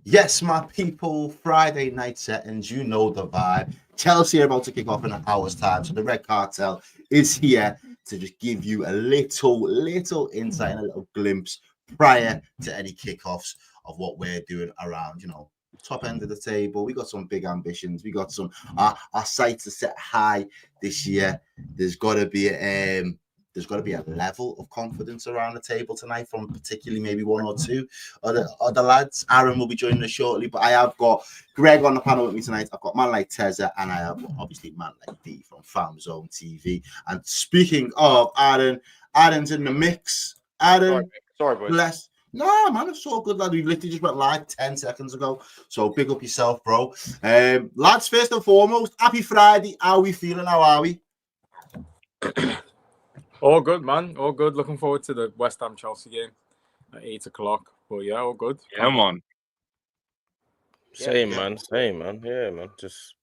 Yes, my people, Friday night settings, you know the vibe. Chelsea are about to kick off in an hour's time. So the Red Cartel is here to just give you a little insight and a little glimpse prior to any kickoffs of what we're doing around, top end of the table. We got some big ambitions. We got some, our sights are set high this year. There's got to be a level of confidence around the table tonight from particularly maybe one or two other lads. Aaron will be joining us shortly, but I have got Greg on the panel with me tonight. I've got man like Teza, and I have obviously man like D from Farm Zone TV. And speaking of Aaron's in the mix. Aaron, sorry boys. Bless. No, man, it's so good, lad. We literally just went live 10 seconds ago. So big up yourself, bro. Lads, first and foremost, happy Friday. How are we feeling? How are we? All good, man. All good. Looking forward to the West Ham Chelsea game at 8 o'clock. But yeah, all good. Yeah, man. Same, man. Yeah, man. Just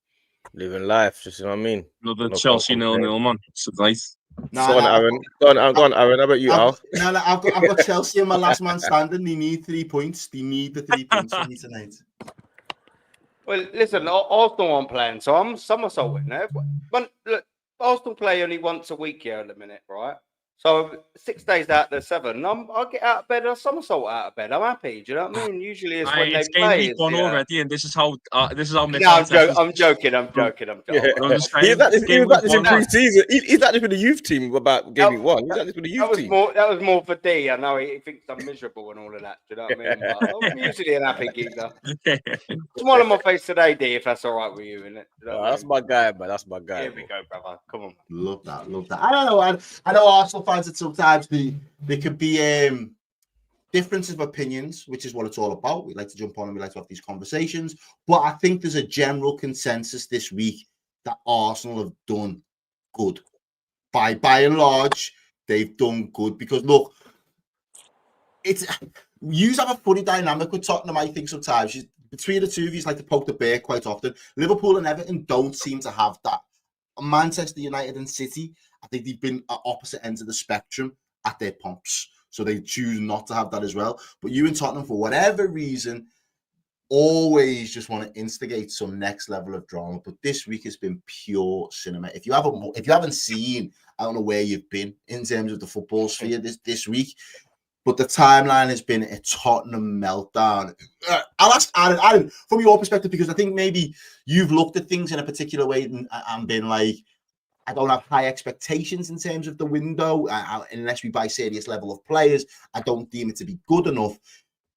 living life. Just, you know what I mean? Another Chelsea 0-0, man. It's nice. Go on, Aaron. Go on, Aaron. How about you, Al? I've got Chelsea in my last man standing. They need 3 points. They need the 3 points for me tonight. Well, listen, Arsenal aren't playing, so I'm somersaulting there. But look, Arsenal play only once a week here at the minute, right? So 6 days out of the 7, I'll get out of bed, I'll somersault out of bed. I'm happy. Do you know what I mean? Usually it's when it's they game play. week 1 already, and this is how. No, I'm joking. Yeah. He's like this in pre-season. He's like this with the youth team about game week 1. He's like this with the youth team. That was more for D. I know he thinks I'm miserable and all of that. Do you know what I mean? But I'm usually an happy geezer. Smile on my face today, D, if that's all right with you. Innit? You know that's my guy, man. That's my guy. Here we go, brother. Come on. Love that. I don't know. I know Arsenal fans that sometimes there could be differences of opinions, which is what it's all about. We like to jump on and we like to have these conversations. But I think there's a general consensus this week that Arsenal have done good. By and large, they've done good because look, you have a funny dynamic with Tottenham. I think sometimes between the two of you, like to poke the bear quite often. Liverpool and Everton don't seem to have that. Manchester United and City, I think they've been at opposite ends of the spectrum at their pumps. So they choose not to have that as well. But you and Tottenham, for whatever reason, always just want to instigate some next level of drama. But this week has been pure cinema. If you haven't seen, I don't know where you've been in terms of the football sphere this week, but the timeline has been a Tottenham meltdown. I'll ask Aaron, from your perspective, because I think maybe you've looked at things in a particular way and been like, I don't have high expectations in terms of the window. Unless we buy serious level of players, I don't deem it to be good enough.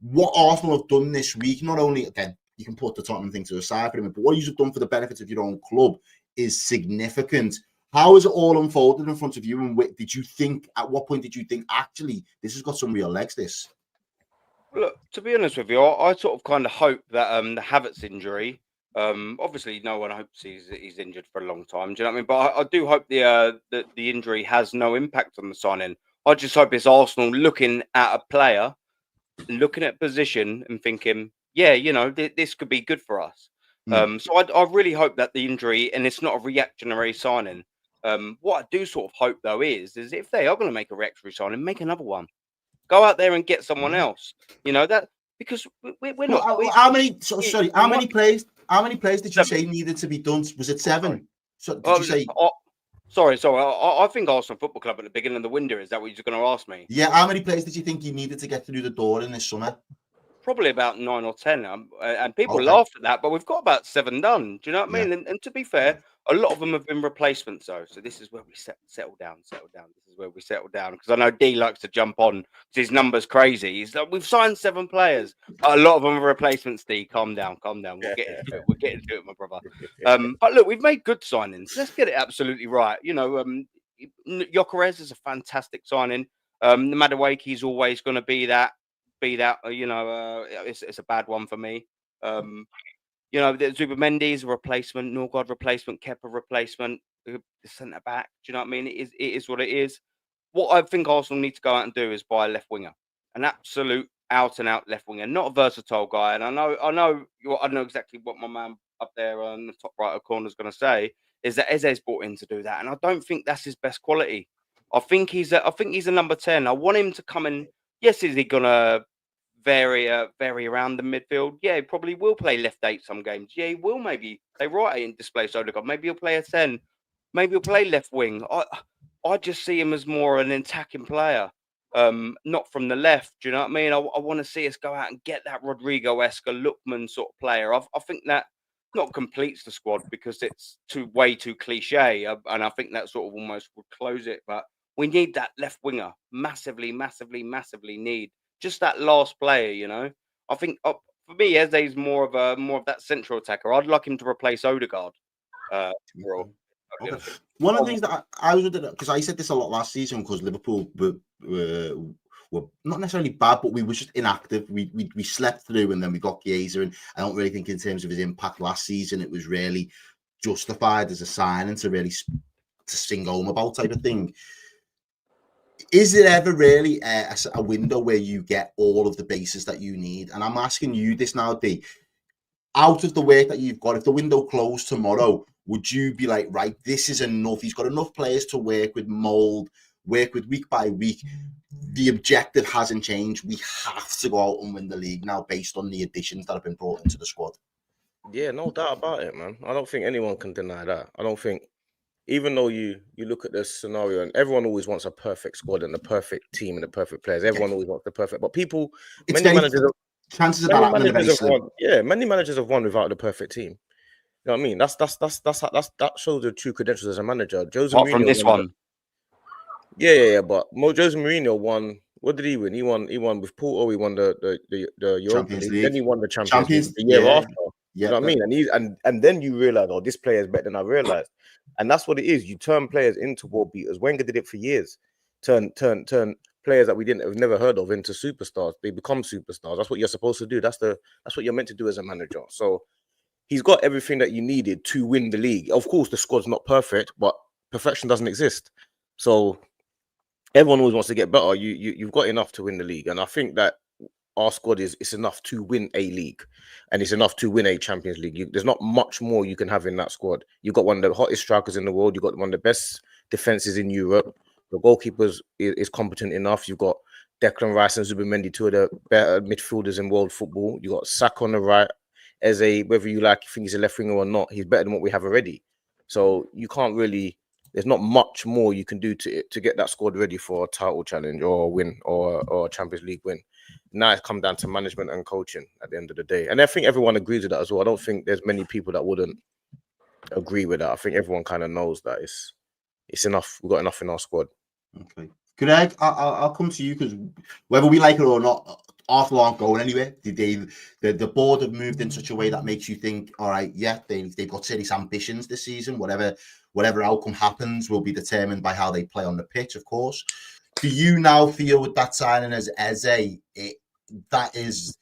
What Arsenal have done this week, not only, again, you can put the Tottenham thing to the side for them, but what you've done for the benefit of your own club is significant. How has it all unfolded in front of you? And at what point did you think, actually, this has got some real legs, this? Look, to be honest with you, I sort of kind of hope that the Havertz injury, obviously no one hopes he's injured for a long time. Do you know what I mean? But I do hope the injury has no impact on the signing. I just hope it's Arsenal looking at a player, looking at position and thinking, yeah, this could be good for us. So I really hope that the injury, and it's not a reactionary signing. What I do sort of hope though is if they are going to make a reactionary signing, make another one. Go out there and get someone else. That because we're not. How many plays? How many plays did you say needed to be done? Was it 7? So did you say? Sorry. I think Arsenal Football Club at the beginning of the window. Is that what you're going to ask me? Yeah. How many plays did you think you needed to get through the door in this summer? Probably about 9 or 10. And people laughed at that, but we've got about 7 done. Do you know what I mean? And to be fair, a lot of them have been replacements, though. So this is where we settle down. This is where we settle down. Because I know D likes to jump on because his number's crazy. He's like, we've signed 7 players. A lot of them are replacements, D. Calm down. We'll get into it. We'll get into it, my brother. But look, we've made good signings. Let's get it absolutely right. Gyökeres is a fantastic signing. Madueke's always going to be that. It's a bad one for me. Zubimendi a replacement, Norgard replacement, Kepa replacement, the centre back. Do you know what I mean? It is what it is. What I think Arsenal need to go out and do is buy a left winger. an absolute out and out left winger, not a versatile guy. And I know exactly what my man up there on the top right corner is going to say, is that Eze's brought in to do that, and I don't think that's his best quality. I think he's a number 10. I want him to come in. Yes, is he gonna vary around the midfield? Yeah, he probably will play left 8 some games. Yeah, he will maybe play right 8 and displace Odegaard. Maybe he'll play a 10. Maybe he'll play left wing. I just see him as more an attacking player, not from the left. Do you know what I mean? I want to see us go out and get that Rodrigo-esque, Lookman sort of player. I think that not completes the squad because it's way too cliche, and I think that sort of almost would close it. But we need that left winger, massively need just that last player. You know, I think for me, Eze's more of that central attacker. I'd like him to replace Odegaard. Okay. One of the things that I was because I said this a lot last season because Liverpool were not necessarily bad, but we were just inactive. We slept through, and then we got Guehi, and I don't really think in terms of his impact last season it was really justified as a signing to really to sing home about type of thing. Is it ever really a window where you get all of the bases that you need? And I'm asking you this now, D. Out of the work that you've got, if the window closed tomorrow, would you be like, right, this is enough? He's got enough players to work with, mold, work with week by week. The objective hasn't changed. We have to go out and win the league now based on the additions that have been brought into the squad. Yeah, no doubt about it, man. I don't think anyone can deny that. I don't think, even though you look at this scenario, and everyone always wants a perfect squad and the perfect team and the perfect players. Everyone always wants the perfect, but people, many managers have won without the perfect team. You know what I mean? That shows the true credentials as a manager. Jose Mourinho from this one. Yeah. But Jose Mourinho won. What did he win? He won with Porto. He won the Europa League. Then he won the Champions League the year after. You know what I mean? And then you realize, oh, this player is better than I realized. And that's what it is. You turn players into world beaters. Wenger did it for years. Turn players that we've never heard of into superstars. They become superstars. That's what you're supposed to do. That's what you're meant to do as a manager. So he's got everything that you needed to win the league. Of course, the squad's not perfect, but perfection doesn't exist. So everyone always wants to get better. You've got enough to win the league, and I think that our squad it's enough to win a league, and it's enough to win a Champions League. There's not much more you can have in that squad. You've got one of the hottest strikers in the world. You've got one of the best defenses in Europe. The goalkeepers is competent enough. You've got Declan Rice and Zubimendi, two of the better midfielders in world football. You've got Saka on the right. Whether you think he's a left winger or not, he's better than what we have already. So you can't really. There's not much more you can do to get that squad ready for a title challenge or a win or a Champions League win. Now it's come down to management and coaching at the end of the day. And I think everyone agrees with that as well. I don't think there's many people that wouldn't agree with that. I think everyone kind of knows that it's enough. We've got enough in our squad. Okay. Greg, I'll come to you because whether we like it or not, Arsenal aren't going anywhere. The board have moved in such a way that makes you think, all right, yeah, they've got serious ambitions this season. Whatever outcome happens will be determined by how they play on the pitch, of course. Do you now feel with that signing as Eze, that is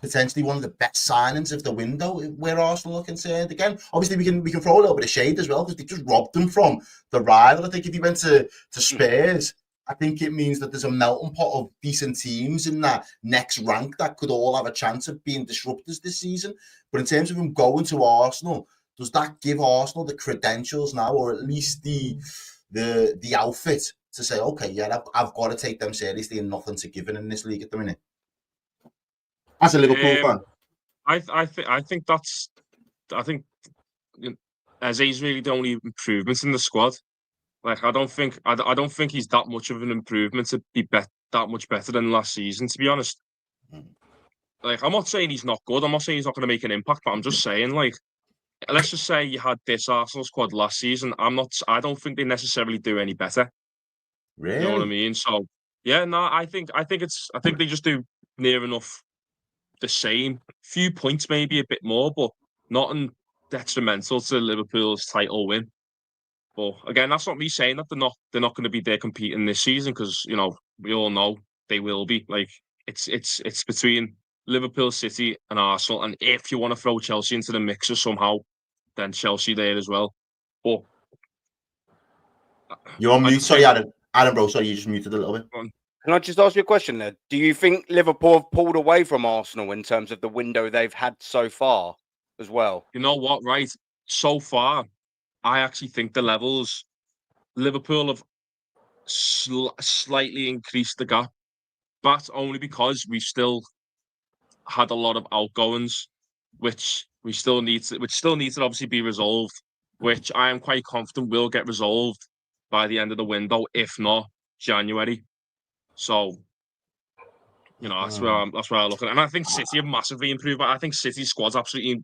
potentially one of the best signings of the window where Arsenal are concerned? Again, obviously we can throw a little bit of shade as well because they just robbed them from the rival. I think if he went to Spurs, I think it means that there's a melting pot of decent teams in that next rank that could all have a chance of being disruptors this season. But in terms of him going to Arsenal, does that give Arsenal the credentials now, or at least the outfit to say, okay, yeah, I've got to take them seriously and nothing to give in this league at the minute? As a Liverpool fan, I think Eze's really the only improvements in the squad. Like I don't think he's that much of an improvement to be that much better than last season, to be honest. Like I'm not saying he's not good. I'm not saying he's not going to make an impact, but I'm just saying, like, let's just say you had this Arsenal squad last season. I don't think they necessarily do any better. Really? You know what I mean? So yeah, no, I think they just do near enough the same. Few points, maybe a bit more, but nothing detrimental to Liverpool's title win. But again, that's not me saying that they're not going to be there competing this season, because you know we all know they will be. Like it's between Liverpool, City, and Arsenal, and if you want to throw Chelsea into the mixer somehow, then Chelsea there as well. But you're on mute. Sorry, Adam, bro. Sorry, you just muted a little bit. Can I just ask you a question there? Do you think Liverpool have pulled away from Arsenal in terms of the window they've had so far as well? You know what, right? So far, I actually think the levels, Liverpool have slightly increased the gap, but only because we've still had a lot of outgoings, which still needs to obviously be resolved, which I am quite confident will get resolved by the end of the window, if not January. So, you know, that's where I'm looking. And I think City have massively improved. But I think City's squad's absolutely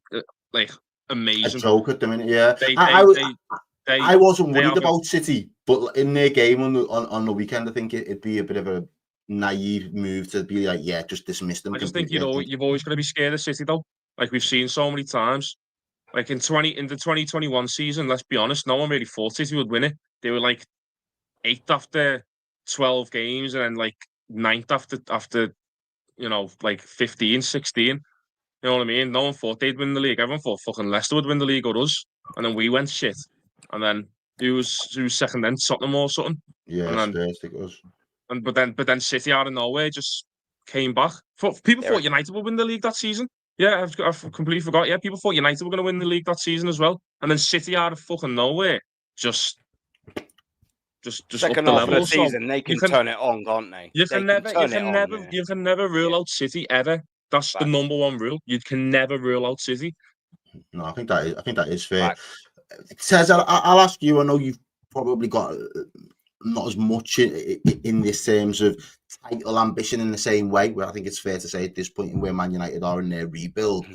like amazing. A joke at the minute, yeah. They I wasn't worried about City, but in their game on the weekend, I think it'd be a bit of a naive move to be like, yeah, just dismiss them. I just think you've always got to be scared of City, though. Like we've seen so many times. Like in the 2021 season, let's be honest, no one really thought City would win it. They were like 8th after 12 games, and then like 9th after like 15, 16. You know what I mean? No one thought they'd win the league. Everyone thought fucking Leicester would win the league or us. And then we went shit. And then who was second then? Tottenham or something. Yeah, and then, I think it was. But then City out of nowhere just came back. People thought United would win the league that season. Yeah, I've completely forgot. Yeah, people thought United were going to win the league that season as well. And then City out of fucking nowhere just second up the half level. of the season, they can turn it on, can't they? You can never rule out City ever. That's the number one rule. You can never rule out City. No, I think that is fair. Says I'll ask you. I know you've probably got not as much in this terms of title ambition in the same way. Where I think it's fair to say at this point in where Man United are in their rebuild.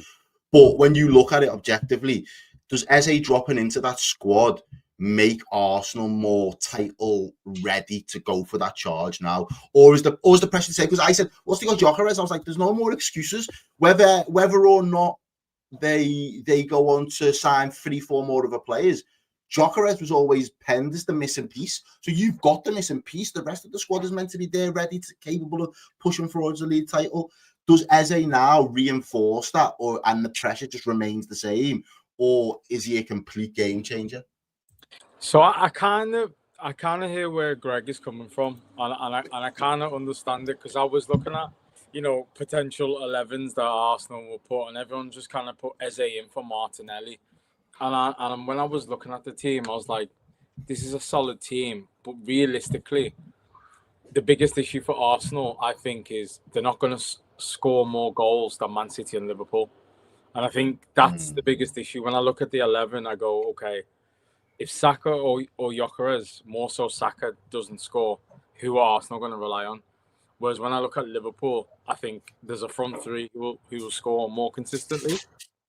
But when you look at it objectively, does Eze dropping into that squad make Arsenal more title ready to go for that charge now, or is the pressure to say? Because I said, "What's the Gyökeres?" I was like, "There's no more excuses. Whether or not they go on to sign 3-4 more other players, Gyökeres was always penned as the missing piece. So you've got the missing piece. The rest of the squad is meant to be there, ready, capable of pushing towards the league title. Does Eze now reinforce that, and the pressure just remains the same, or is he a complete game changer?" So I kind of hear where Greg is coming from, and I kind of understand it, because I was looking at, potential 11s that Arsenal will put, and everyone just kind of put Eze in for Martinelli. And when I was looking at the team, I was like, this is a solid team, but realistically, the biggest issue for Arsenal, I think, is they're not going to score more goals than Man City and Liverpool. And I think that's the biggest issue. When I look at the 11, I go, okay, if Saka or Gyökeres, more so Saka, doesn't score, who are Arsenal going to rely on? Whereas when I look at Liverpool, I think there's a front three who will score more consistently.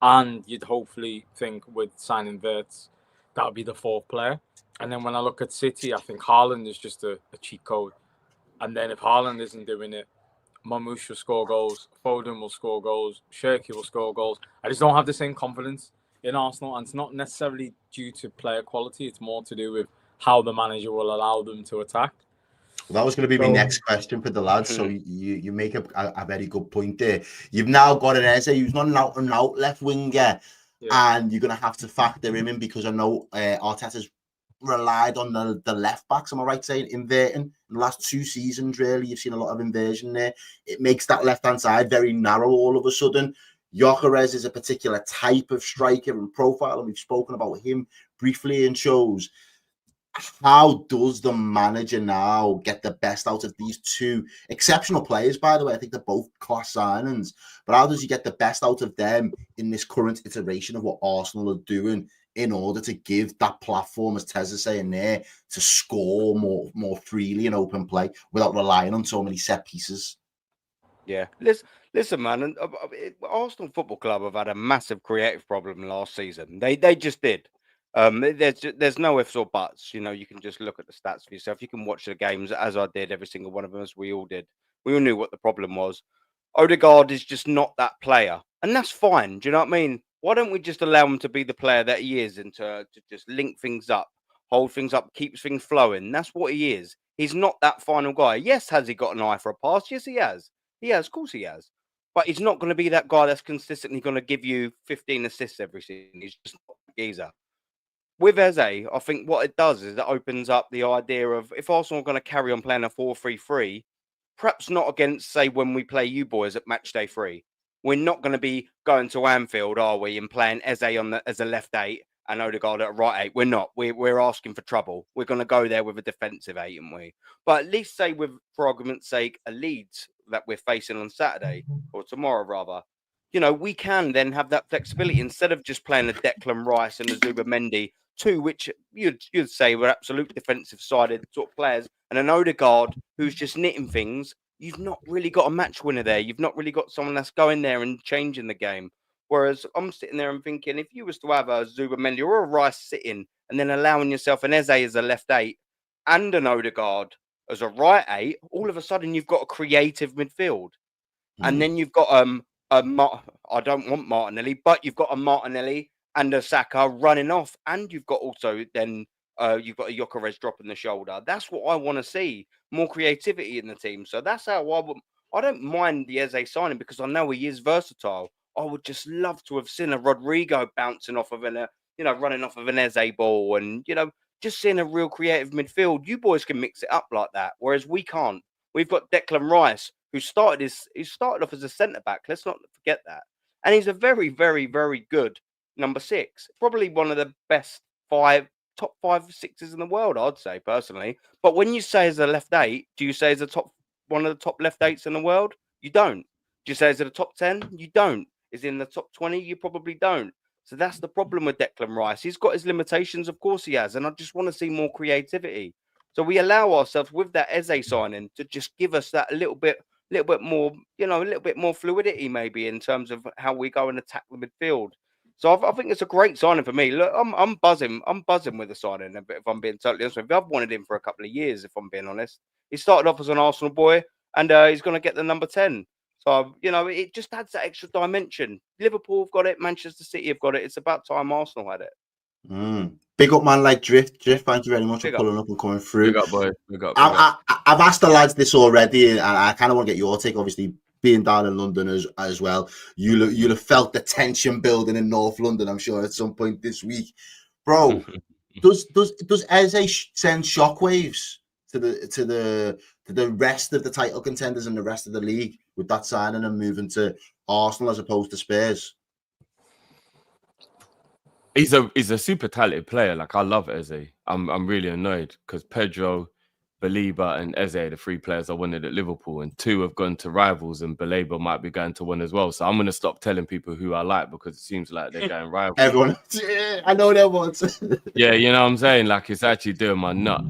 And you'd hopefully think with signing Wirtz, that would be the fourth player. And then when I look at City, I think Haaland is just a cheat code. And then if Haaland isn't doing it, Mamouche will score goals, Foden will score goals, Cherki will score goals. I just don't have the same confidence in Arsenal, and it's not necessarily due to player quality. It's more to do with how the manager will allow them to attack. Well, that was going to be my next question for the lads. So you make a very good point there. You've now got an Eze who's not an out left winger, and you're going to have to factor him in, because I know Arteta's relied on the left backs. Am I right saying inverting? In the last 2 seasons, really, you've seen a lot of inversion there. It makes that left hand side very narrow all of a sudden. Gyökeres is a particular type of striker and profile, and we've spoken about him briefly in shows. How does the manager now get the best out of these 2 exceptional players, by the way? I think they're both class signings. But how does he get the best out of them in this current iteration of what Arsenal are doing, in order to give that platform, as Tez is saying there, to score more freely in open play without relying on so many set pieces? Yeah, listen, man. And Arsenal Football Club have had a massive creative problem last season. They just did. There's no ifs or buts. You can just look at the stats for yourself. You can watch the games, as I did, every single one of them, as we all did. We all knew what the problem was. Odegaard is just not that player, and that's fine. Do you know what I mean? Why don't we just allow him to be the player that he is, and to just link things up, hold things up, keeps things flowing? That's what he is. He's not that final guy. Yes, has he got an eye for a pass? Yes, he has. He has, of course he has. But he's not going to be that guy that's consistently going to give you 15 assists every season. He's just not a geezer. With Eze, I think what it does is it opens up the idea of, if Arsenal are going to carry on playing a 4-3-3, perhaps not against, say, when we play you boys at match day 3. We're not going to be going to Anfield, are we, and playing Eze as a left 8 and Odegaard at a right 8. We're not. We're asking for trouble. We're going to go there with a defensive 8, aren't we? But at least say, for argument's sake, a Leeds that we're facing on Saturday or tomorrow, rather. We can then have that flexibility instead of just playing a Declan Rice and a Zubimendi, 2 which you'd say were absolute defensive-sided sort of players, and an Odegaard who's just knitting things. You've not really got a match winner there. You've not really got someone that's going there and changing the game. Whereas I'm sitting there and thinking, if you was to have a Zubimendi or a Rice sitting and then allowing yourself an Eze as a left 8 and an Odegaard as a right 8, all of a sudden you've got a creative midfield. And then you've got I don't want Martinelli, but you've got a Martinelli and a Saka running off, and you've got also then you've got a Gyökeres dropping the shoulder. That's what I want to see, more creativity in the team. So that's how I don't mind the Eze signing, because I know he is versatile. I would just love to have seen a Rodrigo bouncing off of running off of an Eze ball, and just seeing a real creative midfield. You boys can mix it up like that, whereas we can't. We've got Declan Rice, who started off as a centre back. Let's not forget that, and he's a very, very, very good number 6. Probably one of the best top 5 6s in the world, I'd say personally. But when you say as a left 8, do you say as one of the top left 8s in the world? You don't. Do you say as a top 10? You don't. Is he in the top 20? You probably don't. So that's the problem with Declan Rice. He's got his limitations, of course he has, and I just want to see more creativity. So we allow ourselves with that Eze signing to just give us that a little bit more, a little bit more fluidity maybe in terms of how we go and attack the midfield. So I think it's a great signing for me. Look, I'm buzzing. I'm buzzing with the signing. If I'm being totally honest with you, I've wanted him for a couple of years. If I'm being honest, he started off as an Arsenal boy, and he's going to get the number 10. So it just adds that extra dimension. Liverpool have got it. Manchester City have got it. It's about time Arsenal had it. Big up, man, like Drift. Thank you very much for pulling up and coming through. Big up, boy. Big up. I've asked the lads this already, and I kind of want to get your take. Obviously, being down in London as well, you'll have felt the tension building in North London, I'm sure, at some point this week, bro. does Eze send shockwaves to the rest of the title contenders and the rest of the league with that signing and moving to Arsenal as opposed to Spurs? He's a super talented player. Like, I love Eze. I'm really annoyed because Pedro, Baleba, and Eze are the 3 players I wanted at Liverpool, and 2 have gone to rivals, and Baleba might be going to one as well. So I'm going to stop telling people who I like, because it seems like they're going rivals. Everyone, yeah, I know that ones. Yeah, you know what I'm saying? Like, it's actually doing my nut.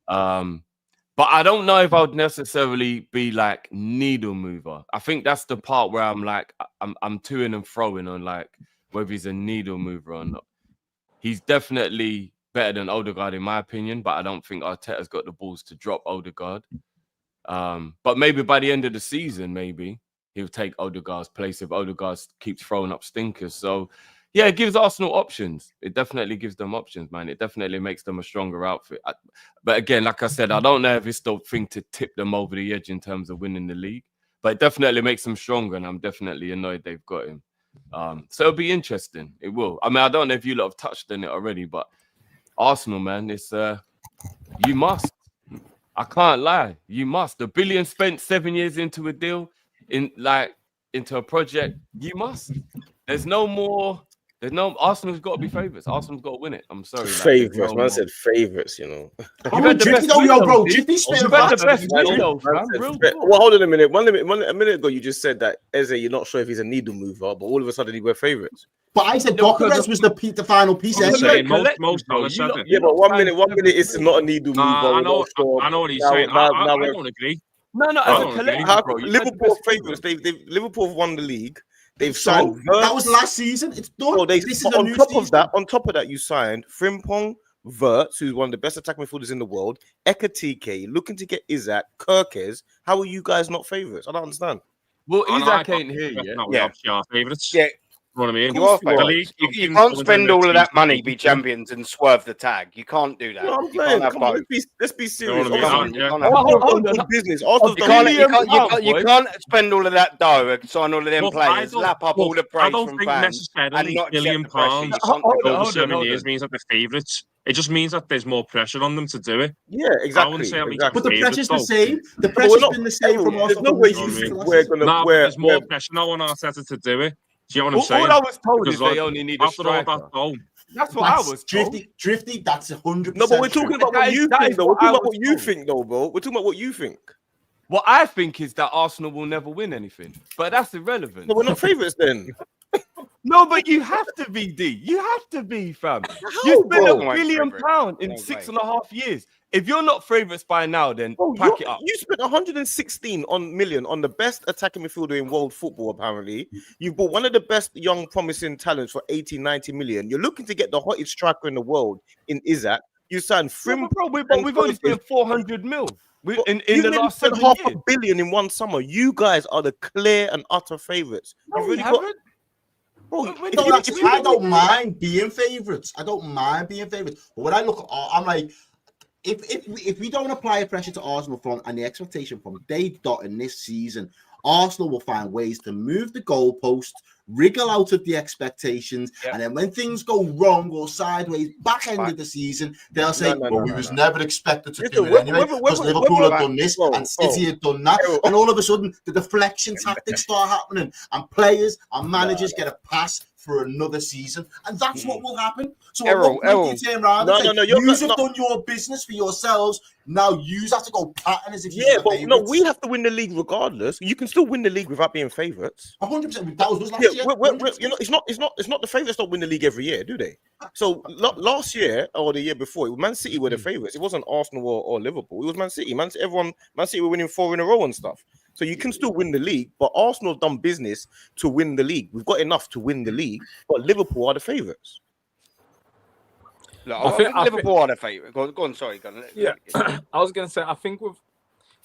But I don't know if I would necessarily be like needle mover. I think that's the part where I'm like, I'm toing and froing on like whether he's a needle mover or not. He's definitely better than Odegaard in my opinion, but I don't think Arteta's got the balls to drop Odegaard. But maybe by the end of the season, maybe he'll take Odegaard's place if Odegaard keeps throwing up stinkers. So yeah, it gives Arsenal options. It definitely gives them options, man. It definitely makes them a stronger outfit. But again, like I said, I don't know if it's the thing to tip them over the edge in terms of winning the league, but it definitely makes them stronger, and I'm definitely annoyed they've got him. So it'll be interesting. It will. I mean, I don't know if you lot have touched on it already, but Arsenal, man, it's you must. I can't lie. You must. $1 billion spent 7 years into a deal, into a project. You must. There's no more. Arsenal's got to be favourites. Arsenal's got to win it. I'm sorry. Favourites. Man said favourites, You've had the best bro. Well, hold on a minute. A minute ago, you just said that Eze, you're not sure if he's a needle mover, but all of a sudden he were favourites. But I said Gyökeres was the final piece. Yeah, but one minute it's not a needle mover. I know what he's saying. I don't agree. No, Liverpool favourites. Liverpool have won the league. They've signed. That was last season. It's done. On top of that, you signed Frimpong, Wirtz, who's one of the best attacking midfielders in the world. Ekatike, looking to get Isak, Kirkes. How are you guys not favourites? I don't understand. Well, Isak ain't here yet. Yeah, our favourites. Yeah. You know what I mean? You can't spend all of that money, be champions, and swerve the tag. You can't do that. No, you can't have both. Let's be serious. You can't spend all of that dough and sign all of them players, lap up all the praise from fans. I don't think necessarily £1 billion over 7 years means that they're favourites. It just means that there's more pressure on them to do it. Yeah, exactly. I wouldn't say that makes But the pressure's the same. The No, pressure's we're been the same from There's Arsenal. no way from you last think season. we're gonna. No, but there's more pressure now on Arteta to do it. Do you know what I'm saying? All I was told Because, is they only need a after all striker. that goal. That's what I was told. Drifty, that's 100%. No, but we're talking about what you think, though. We're talking about what you told. think, though, bro. We're talking about what you think. What I think is that Arsenal will never win anything, but that's irrelevant. No, we're not favourites then. No, but you have to be, D. You have to be, fam. How, You spent bro? £1 billion in 6.5 years. If you're not favourites by now, then pack it up. You spent 116 million on the best attacking midfielder in world football, apparently. You bought one of the best young promising talents for 80, 90 million. You're looking to get the hottest striker in the world in Isak. You signed Frim. But we've only spent 400 mil in the last 7 years. years. $500 million in one summer. You guys are the clear and utter favourites. No, we haven't. Bro, I don't mind being favourites. I don't mind being favourites. But when I look, I'm like, if we don't apply a pressure to Arsenal from and the expectation from day dot in this season, Arsenal will find ways to move the goalpost, wriggle out of the expectations, and then when things go wrong or sideways, back end of the season, they'll say, we was never expected to do it anyway, because Liverpool had done this and City had done that, and all of a sudden, the deflection tactics start happening, and players and managers get a pass for another season, and that's what will happen. So Errol, you turn around you have done your business for yourselves. Now you have to go pattern as if we have to win the league regardless. You can still win the league without being favourites. 100%. That was last year. It's not the favourites don't win the league every year, do they? So last year or the year before, Man City were the favourites. It wasn't Arsenal or Liverpool. It was Man City. Man City were winning 4 in a row and stuff. So you can still win the league, but Arsenal have done business to win the league. We've got enough to win the league, but Liverpool are the favourites. Look, I think Liverpool are the favourite. Go on, sorry. Go on. Yeah, I was going to say, I think with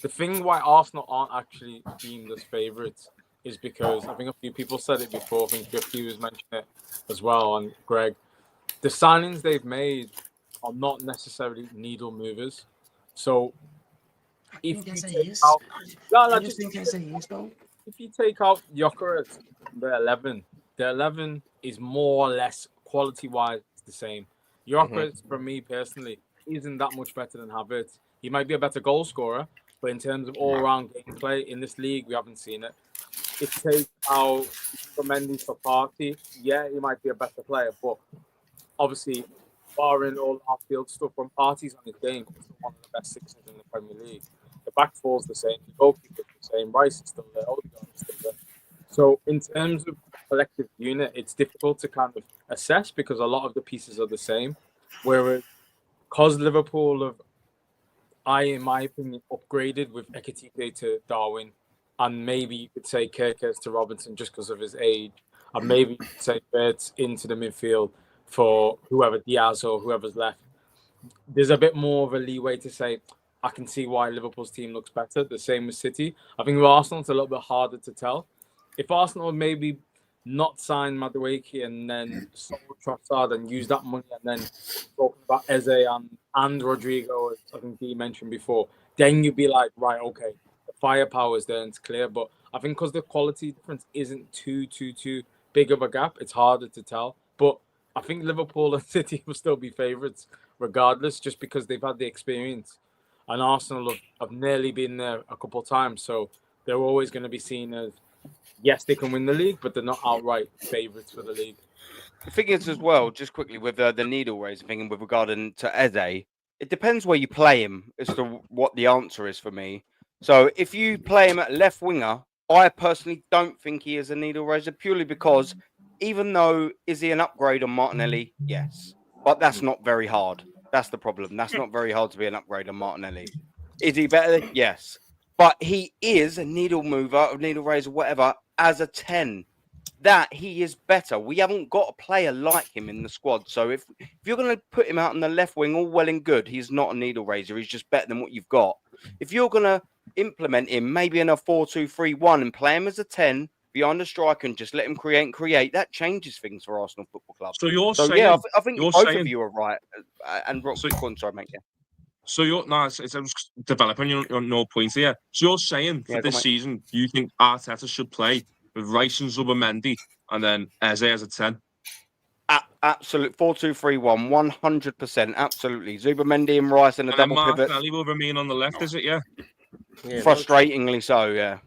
the thing why Arsenal aren't actually deemed as favourites is because I think a few people said it before. I think Guehi was mentioning it as well, and Greg. The signings they've made are not necessarily needle movers. So if you take out, if you take out Gyökeres, the 11 is more or less quality-wise the same. Gyökeres, for me personally, isn't that much better than Havertz. He might be a better goal scorer, but in terms of all-round gameplay in this league, we haven't seen it. If you take out Mendy for Partey, yeah, he might be a better player, but obviously, barring all off-field stuff, when Partey's on his game, he's one of the best sixes in the Premier League. The back four's the same, the goalkeeper's the same, Rice is still there, Odegaard is still there. So in terms of collective unit, it's difficult to kind of assess because a lot of the pieces are the same. Whereas, because Liverpool have, in my opinion, upgraded with Ekitike to Darwin, and maybe you could say Kerkez to Robinson just because of his age, and maybe you could say Bertz into the midfield for whoever, Diaz or whoever's left. There's a bit more of a leeway to say, I can see why Liverpool's team looks better. The same with City. I think with Arsenal, it's a little bit harder to tell. If Arsenal maybe not sign Madueke and then sold Trossard and use that money and then talking about Eze and Rodrigo, as I think he mentioned before, then you'd be like, right, okay, the firepower is there and it's clear. But I think because the quality difference isn't too big of a gap, it's harder to tell. But I think Liverpool and City will still be favourites regardless, just because they've had the experience. And Arsenal have nearly been there a couple of times. So they're always going to be seen as, yes, they can win the league, but they're not outright favourites for the league. The thing is as well, just quickly, with the needle raising thing with regard to Eze, it depends where you play him as to what the answer is for me. So if you play him at left winger, I personally don't think he is a needle raiser, purely because even though, is he an upgrade on Martinelli? Yes. But that's not very hard. That's the problem. That's not very hard to be an upgrade on Martinelli. Is he better? Yes. But he is a needle mover, a needle raiser, whatever, as a 10. That he is better. We haven't got a player like him in the squad. So if you're going to put him out on the left wing, all well and good, he's not a needle raiser. He's just better than what you've got. If you're going to implement him maybe in a 4-2-3-1 and play him as a 10 behind the striker and just let him create, that changes things for Arsenal Football Club. So you're saying... Yeah, I think both of you are right. And Rock, sorry, mate. Yeah. So it's developing your points here. So you're saying for this season, you think Arteta should play with Rice and Zubimendi and then Eze as a 10? Absolute 4-2-3-1, 100%. Absolutely. Zubimendi and Rice in a double pivot. Martinelli will remain on the left, is it? Yeah. Frustratingly so, yeah.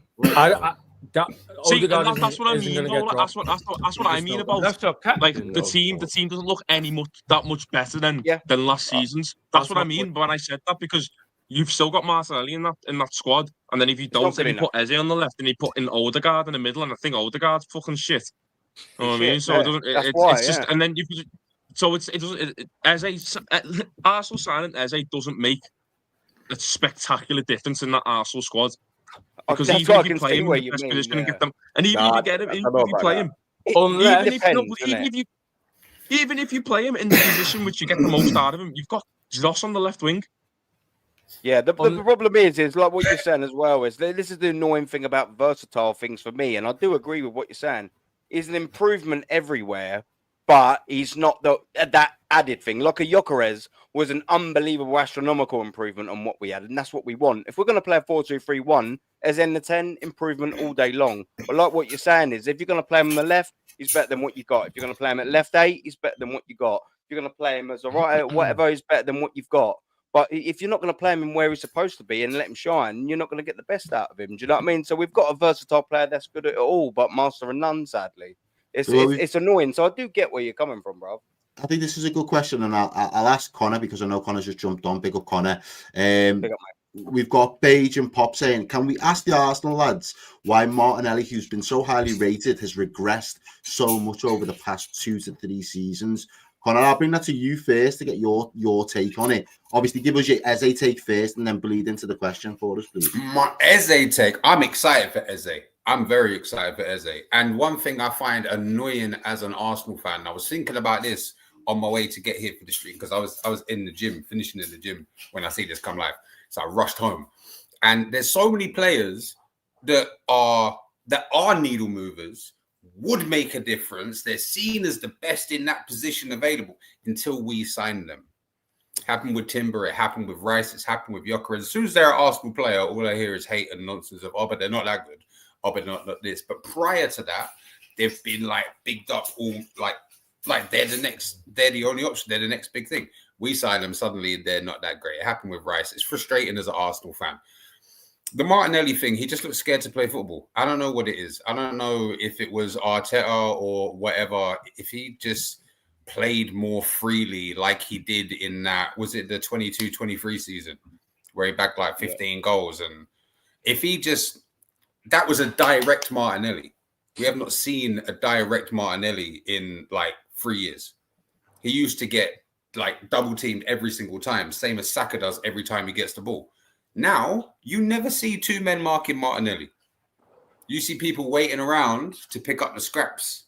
See, that's what I mean. That's what I mean about like the team. The team doesn't look that much better than last season's. That's what I mean when I said that, because you've still got Martinelli in that squad, and then if you don't, then you put Eze on the left, and you put in Odegaard in the middle, and I think Odegaard's fucking shit. You know what I mean? So it doesn't. It's just, and then Eze, Arsenal signing Eze doesn't make a spectacular difference in that Arsenal squad. Because even if you play him in the best position and get them, and even if you get him, even if you play him, even if you play him in the position which you get the most out of him, you've got Joss on the left wing. Yeah, the problem is like what you're saying as well, is this is the annoying thing about versatile things for me, and I do agree with what you're saying. He's an improvement everywhere, but he's not that added thing. Like a Gyökeres was an unbelievable astronomical improvement on what we had, and that's what we want. If we're going to play a 4-2-3-1, as in the 10, improvement all day long. But like what you're saying is, if you're going to play him on the left, he's better than what you got. If you're going to play him at left 8, he's better than what you got. If you're going to play him as a right 8, whatever, he's better than what you've got. But if you're not going to play him in where he's supposed to be and let him shine, you're not going to get the best out of him. Do you know what I mean? So we've got a versatile player that's good at it all, but master of none, sadly. It's annoying. So I do get where you're coming from, bro. I think this is a good question, and I'll ask Connor, because I know Connor's just jumped on. Big up, Connor. Big up, we've got Beige and Pop saying, can we ask the Arsenal lads why Martinelli, who's been so highly rated, has regressed so much over the past 2 to 3 seasons? Connor, I'll bring that to you first to get your take on it. Obviously, give us your Eze take first and then bleed into the question for us, please. My Eze take, I'm excited for Eze. I'm very excited for Eze. And one thing I find annoying as an Arsenal fan, I was thinking about this on my way to get here for the stream, because I was in the gym, finishing in the gym when I see this come live. So I rushed home. And there's so many players that are needle movers, would make a difference. They're seen as the best in that position available until we sign them. It happened with Timber. It happened with Rice. It's happened with Gyökeres. As soon as they're an Arsenal player, all I hear is hate and nonsense of, but they're not that good. But not this. But prior to that, they've been like bigged up all like they're the only option. They're the next big thing. We sign them, suddenly they're not that great. It happened with Rice. It's frustrating as an Arsenal fan. The Martinelli thing, he just looks scared to play football. I don't know what it is. I don't know if it was Arteta or whatever. If he just played more freely like he did in that, was it the 22-23 season where he bagged like 15 goals? And if he just, that was a direct Martinelli. We have not seen a direct Martinelli in like 3 years. He used to get like double teamed every single time, same as Saka does every time he gets the ball. Now, you never see 2 men marking Martinelli. You see people waiting around to pick up the scraps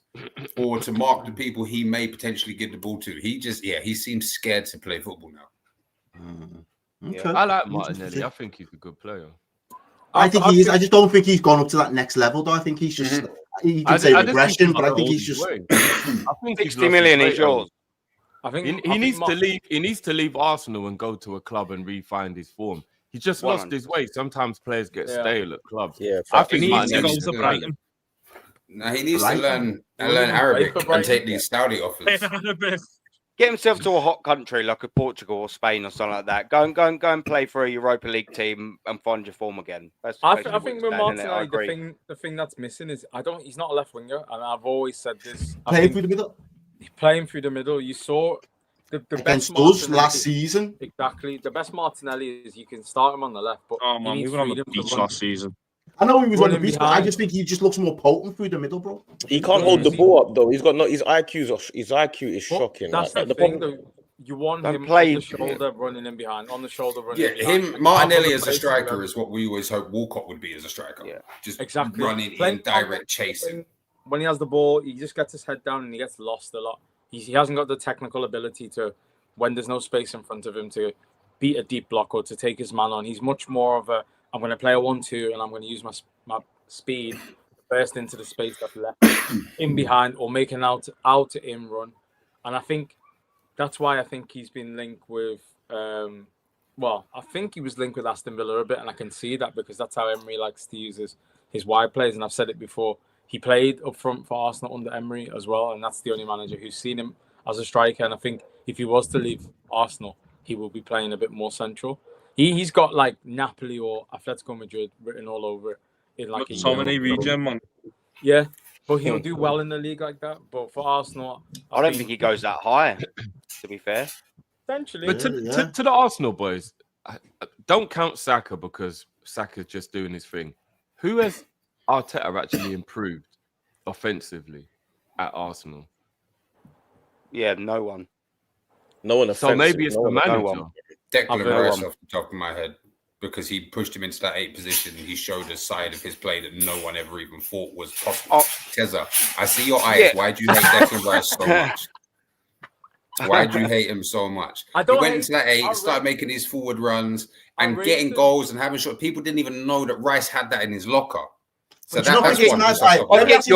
or to mark the people he may potentially give the ball to. He just, he seems scared to play football now. Okay. I like Martinelli. I think he's a good player. I think he is. I just don't think he's gone up to that next level, though. I think he's just, you can say regression, but I think he's just... I think 60 million is yours. I think he needs to leave. He needs to leave Arsenal and go to a club and re-find his form. He just lost his way. Sometimes players get stale at clubs. Yeah, I think he needs to go to Brighton. No, he needs to learn Arabic and take these Saudi offers. Get himself to a hot country like a Portugal or Spain or something like that. Go and play for a Europa League team and find your form again. I think with Martinelli, the thing that's missing is he's not a left winger, and I've always said this. Playing through the middle. Playing through the middle. You saw the against us last season. Exactly. The best Martinelli is you can start him on the left, but he was on the beach last season. I know he was on the beach, but I just think he just looks more potent through the middle, bro. He can't hold the ball up though. He's got his IQ is shocking. That's the thing though. You want him on the shoulder running in behind, on the shoulder running. Yeah, Martinelli as a striker is what we always hope Walcott would be as a striker. Yeah, just running in direct chasing. When he has the ball, he just gets his head down and he gets lost a lot. He hasn't got the technical ability to, when there's no space in front of him, to beat a deep block or to take his man on. He's much more of a, I'm going to play a 1-2 and I'm going to use my speed to burst into the space that's left in behind or make an out to in run. And I think that's why I think he's been linked with, I think he was linked with Aston Villa a bit, and I can see that because that's how Emery likes to use his wide plays. And I've said it before. He played up front for Arsenal under Emery as well, and that's the only manager who's seen him as a striker. And I think if he was to leave Arsenal, he will be playing a bit more central. He's got like Napoli or Atletico Madrid written all over it in like a so many region, man. Yeah, but he'll do well in the league like that. But for Arsenal, I don't think he goes that high, to be fair. Potentially. But to the Arsenal boys, don't count Saka because Saka's just doing his thing. Who has Arteta actually improved offensively at Arsenal? Yeah, no one. No one. So maybe it's the manager. Declan Rice off the top of my head, because he pushed him into that 8 position. He showed a side of his play that no one ever even thought was possible. Teza, I see your eyes. Yeah. Why do you hate Declan Rice so much? Why do you hate him so much? He went into that 8, started making his forward runs and getting goals and having shots. People didn't even know that Rice had that in his locker. So that's one. Let me ask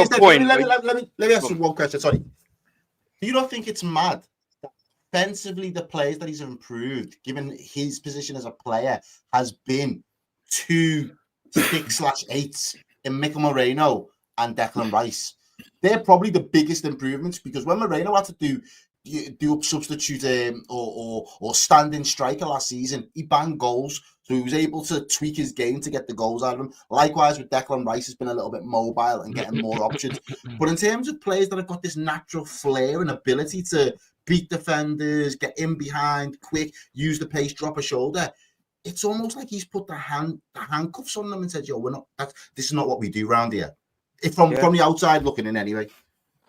you one question. Sorry. Do you not think it's mad that offensively the players that he's improved, given his position as a player, has been 2 6/8s in Mikel Moreno and Declan Rice? They're probably the biggest improvements, because when Moreno had to do a substitute or stand-in striker last season, he banged goals, so he was able to tweak his game to get the goals out of him. Likewise with Declan Rice, has been a little bit mobile and getting more options. But in terms of players that have got this natural flair and ability to beat defenders, get in behind quick, use the pace, drop a shoulder, it's almost like he's put the handcuffs on them and said, "Yo, this is not what we do around here." From the outside looking in, anyway.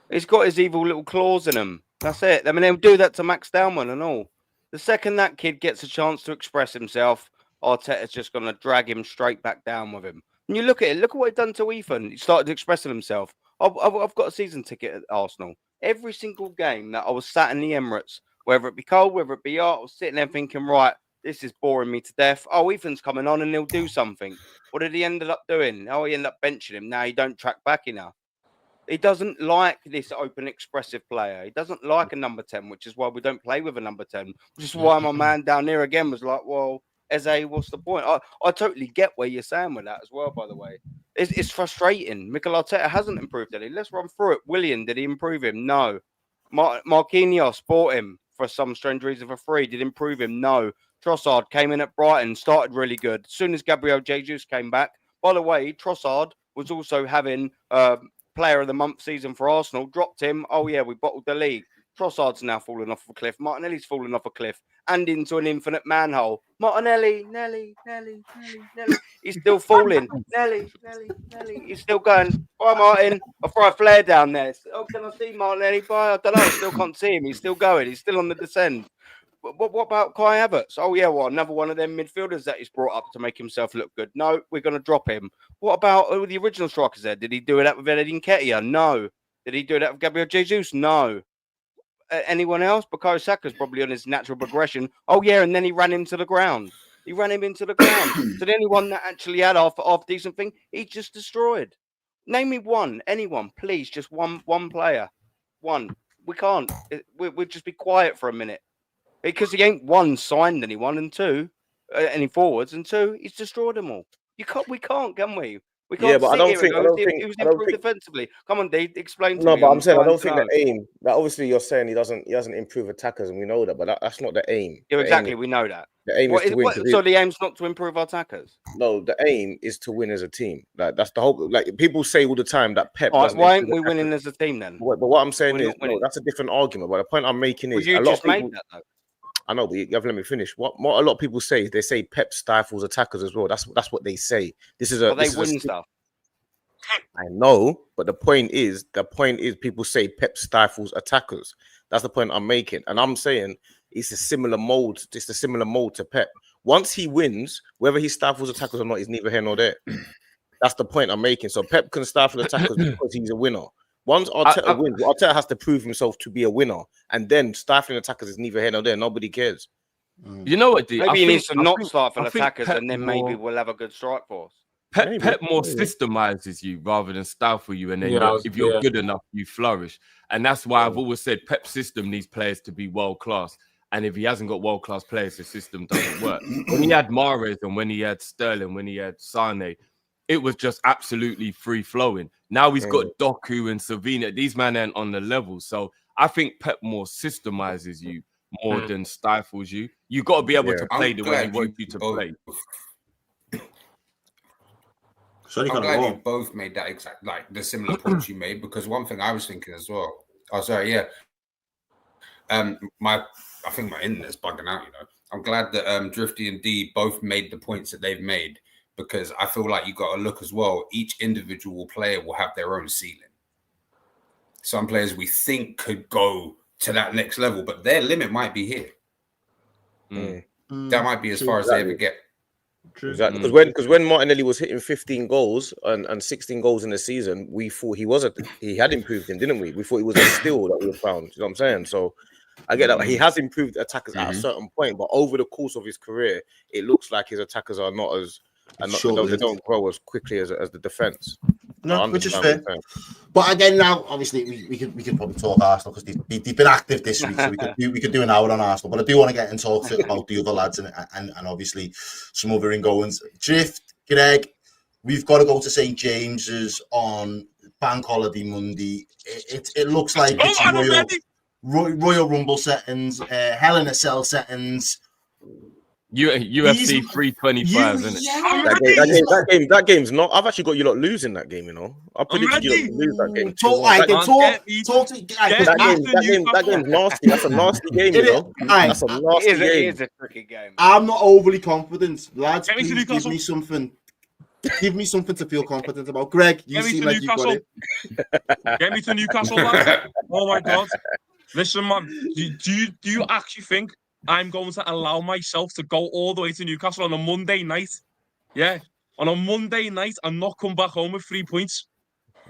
He's got his evil little claws in him. That's it. I mean, they'll do that to Max Dowman and all. The second that kid gets a chance to express himself, Arteta's just going to drag him straight back down with him. And you look at it. Look at what he's done to Ethan. He started expressing himself. I've got a season ticket at Arsenal. Every single game that I was sat in the Emirates, whether it be cold, whether it be hot, I was sitting there thinking, right, this is boring me to death. Oh, Ethan's coming on and he'll do something. What did he end up doing? Oh, he ended up benching him. Now he don't track back enough. He doesn't like this open, expressive player. He doesn't like a number 10, which is why we don't play with a number 10. Which is why my man down there again was like, well, Eze, what's the point? I totally get where you're saying with that as well, by the way. It's frustrating. Mikel Arteta hasn't improved any. Let's run through it. Willian, did he improve him? No. Marquinhos bought him for some strange reason for free. Did improve him? No. Trossard came in at Brighton, started really good. As soon as Gabriel Jesus came back, by the way, Trossard was also having Player of the Month season for Arsenal, dropped him. Oh, yeah, we bottled the league. Trossard's now fallen off a cliff. Martinelli's fallen off a cliff and into an infinite manhole. Martinelli, Nelly. He's still falling. Nelly. He's still going. Bye, Martin. I'll throw a flare down there. Oh, can I see Martinelli? Bye. I don't know. I still can't see him. He's still going. He's still on the descent. What about Kai Havertz? Oh, yeah, well, another one of them midfielders that he's brought up to make himself look good. No, we're going to drop him. What about the original strikers there? Did he do that with Eddie Nketiah? No. Did he do that with Gabriel Jesus? No. Anyone else? Bukayo Saka's probably on his natural progression. Oh, yeah, and then he ran him to the ground. He ran him into the ground. So the only one that actually had half decent thing, he just destroyed. Name me one. Anyone, please. Just one player. One. We can't. We'll just be quiet for a minute. Because he ain't one signed anyone, and two, any forwards, and two, he's destroyed them all. We can't, can we? We can't. Yeah, but I don't think he was improved defensively. Come on, Dave, explain to me. No, but I'm saying I don't think the aim. That obviously you're saying he doesn't improve attackers, and we know that, but that's not the aim. Yeah, exactly. We know that. The aim is to win. So the aim's not to improve our attackers. No, the aim is to win as a team. Like that's the whole. Like people say all the time that Pep. Right, why ain't we winning as a team then? But what I'm saying is, no, that's a different argument. But the point I'm making is, a lot of people. That, though. I know, but you haven't let me finish. What a lot of people say is they say Pep stifles attackers as well. That's what they say. This is a. They win stuff. I know, but the point is people say Pep stifles attackers. That's the point I'm making, and I'm saying it's a similar mold. It's a similar mold to Pep. Once he wins, whether he stifles attackers or not is neither here nor there. That's the point I'm making. So Pep can stifle attackers because he's a winner. Once Arteta wins, Arteta has to prove himself to be a winner, and then stifling attackers is neither here nor there. Nobody cares. You know what? Maybe he needs to not stifle attackers, and then maybe we'll have a good strike force. Pep more systemizes you rather than stifle you, and then if you're good enough, you flourish. And that's why I've always said Pep's system needs players to be world class. And if he hasn't got world class players, the system doesn't work. When he had Mahrez and when he had Sterling, when he had Sane, it was just absolutely free flowing. Now he's got Doku and Savina. These men aren't on the level. So I think Pep more systemizes you more than stifles you. You got to be able to play the way he wants you to play. I'm glad you both made that exact, like the similar points you made, because one thing I was thinking as well. Oh, sorry, yeah. I think my internet's bugging out, you know. I'm glad that Drifty and D both made the points that they've made, because I feel like you got to look as well. Each individual player will have their own ceiling. Some players we think could go to that next level, but their limit might be here. That might be as far as they ever get. True. Exactly, because when Martinelli was hitting 15 goals and 16 goals in the season, we thought he had improved him, didn't we? We thought he was a steal that we found. You know what I'm saying? So I get that he has improved attackers at a certain point, but over the course of his career, it looks like his attackers are not as they don't grow as quickly as the defense. No, which is fair. But again, now obviously we could probably talk Arsenal because they've been active this week, so we could do an hour on Arsenal. But I do want to get and talk about the other lads and obviously some other ingoings. Drift, Greg, we've got to go to St James's on Bank Holiday Monday. It looks like it's Royal Rumble settings, Hell in a Cell settings. UFC 325, isn't it? That game's not. I've actually got you lot losing that game. You know, I predicted you lot to lose that game. That game's nasty. That's a nasty game. You know, that's a nasty game. It is a tricky game. I'm not overly confident, lads. Please give me something. Give me something to feel confident about. Greg, you seem like you've got it. Get me to Newcastle, lad. Oh my God! Listen, man. Do you actually think I'm going to allow myself to go all the way to Newcastle on a Monday night? Yeah, on a Monday night and not come back home with 3 points.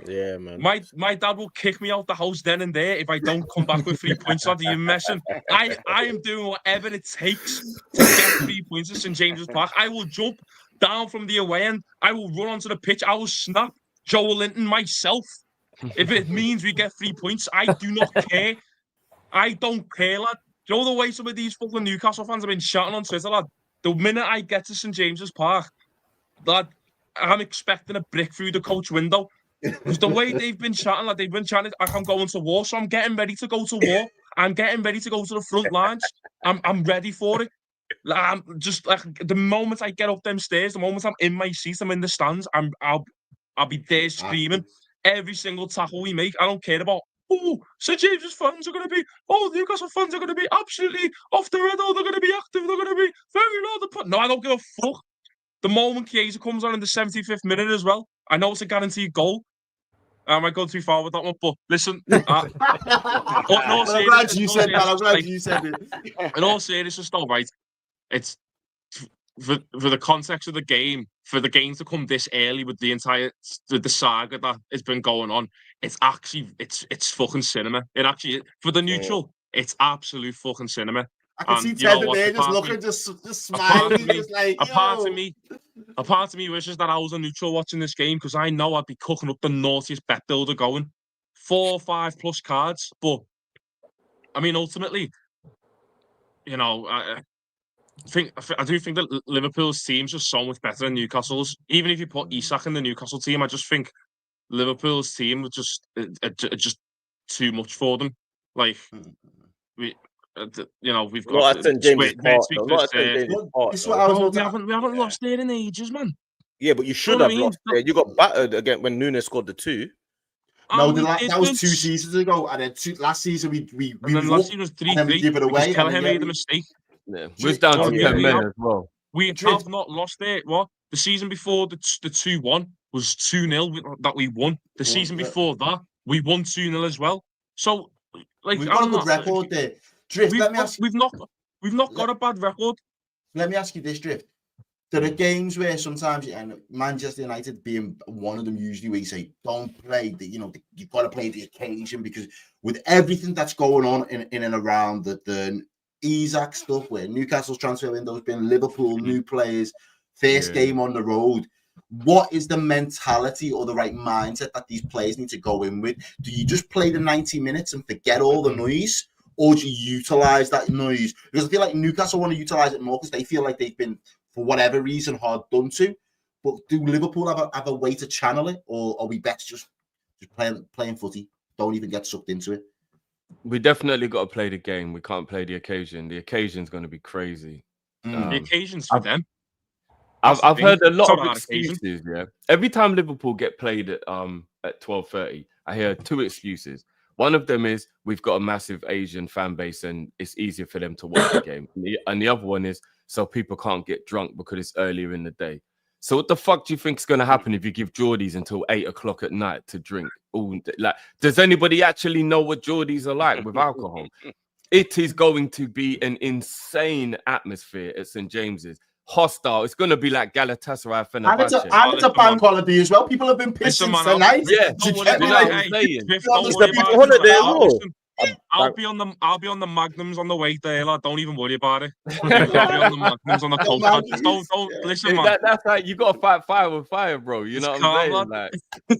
Yeah, man. My dad will kick me out the house then and there if I don't come back with 3 points. Lad, are you messing? I am doing whatever it takes to get 3 points at St James's Park. I will jump down from the away end. I will run onto the pitch. I will snap Joel Linton myself. If it means we get 3 points, I do not care. I don't care, lad. Do you know the way some of these fucking Newcastle fans have been shouting on Twitter, lad? The minute I get to St James's Park, lad, I'm expecting a brick through the coach window. Because the way they've been chatting, like they've been chatting, like I'm going to war, so I'm getting ready to go to war. I'm getting ready to go to the front lines. I'm ready for it. Like, I'm just like the moment I get up them stairs, the moment I'm in my seat, I'm in the stands. I'll be there screaming every single tackle we make. I don't care about. Oh, St James's fans are going to be. Oh, Newcastle fans are going to be absolutely off the radar. They're going to be active. They're going to be very loud. No, I don't give a fuck. The moment Chiesa comes on in the 75th minute as well, I know it's a guaranteed goal. I might go too far with that one, but listen. I'm glad you said that. I'm glad you said it. In all seriousness, though, right? It's for the context of the game, for the game to come this early with the saga that has been going on. It's actually it's fucking cinema. It actually for the neutral, it's absolute fucking cinema. I can see Ted there just looking, just smiling, just like a part of me wishes that I was a neutral watching this game because I know I'd be cooking up the naughtiest bet builder going 4 or 5 plus cards. But I mean, ultimately, you know, I do think that Liverpool's team's just so much better than Newcastle's. Even if you put Isak in the Newcastle team, I just think Liverpool's team was just too much for them. Like we've got not St James's Park. We haven't lost there in ages, man. Yeah, but you should have lost there. You got battered again when Nunes scored the 2. No, that was 2 seasons ago, and then last season we last season was 3-3. Give it away. Kelleher made the mistake. Yeah, we're down to 10 men as well. We have not lost there. What the season before the 2-1 was 2-0 that we won. The season before that we won 2-0 as well. So like we've got a good record there. Drift, we've not got a bad record. Let me ask you this, Drift. There are games where sometimes, and Manchester United being one of them, usually where you say, don't play you've got to play the occasion, because with everything that's going on in and around the Isak stuff, where Newcastle's transfer window has been, Liverpool, new players, first game on the road, what is the mentality or the right mindset that these players need to go in with? Do you just play the 90 minutes and forget all the noise? Or do you utilize that noise? Because I feel like Newcastle want to utilize it more because they feel like they've been, for whatever reason, hard done to. But do Liverpool have a way to channel it, or are we best just playing footy? Don't even get sucked into it. We definitely got to play the game. We can't play the occasion. The occasion's going to be crazy. The occasion's for them. I've heard a lot of excuses. Yeah, every time Liverpool get played at 12:30, I hear two excuses. One of them is we've got a massive Asian fan base and it's easier for them to watch the game. And the other one is so people can't get drunk because it's earlier in the day. So what the fuck do you think is going to happen if you give Geordies until 8 o'clock at night to drink? Like, does anybody actually know what Geordies are like with alcohol? It is going to be an insane atmosphere at St. James's. Hostile. It's going to be like Galatasaray. And it's a bank holiday as well. People have been pissed since tonight. Yeah, I'll be on the Magnums on the way there. Like, don't even worry about it. I'll be on the Magnums on the coast. Don't listen, man. That's like you got to fight fire with fire, bro. You know what I'm saying?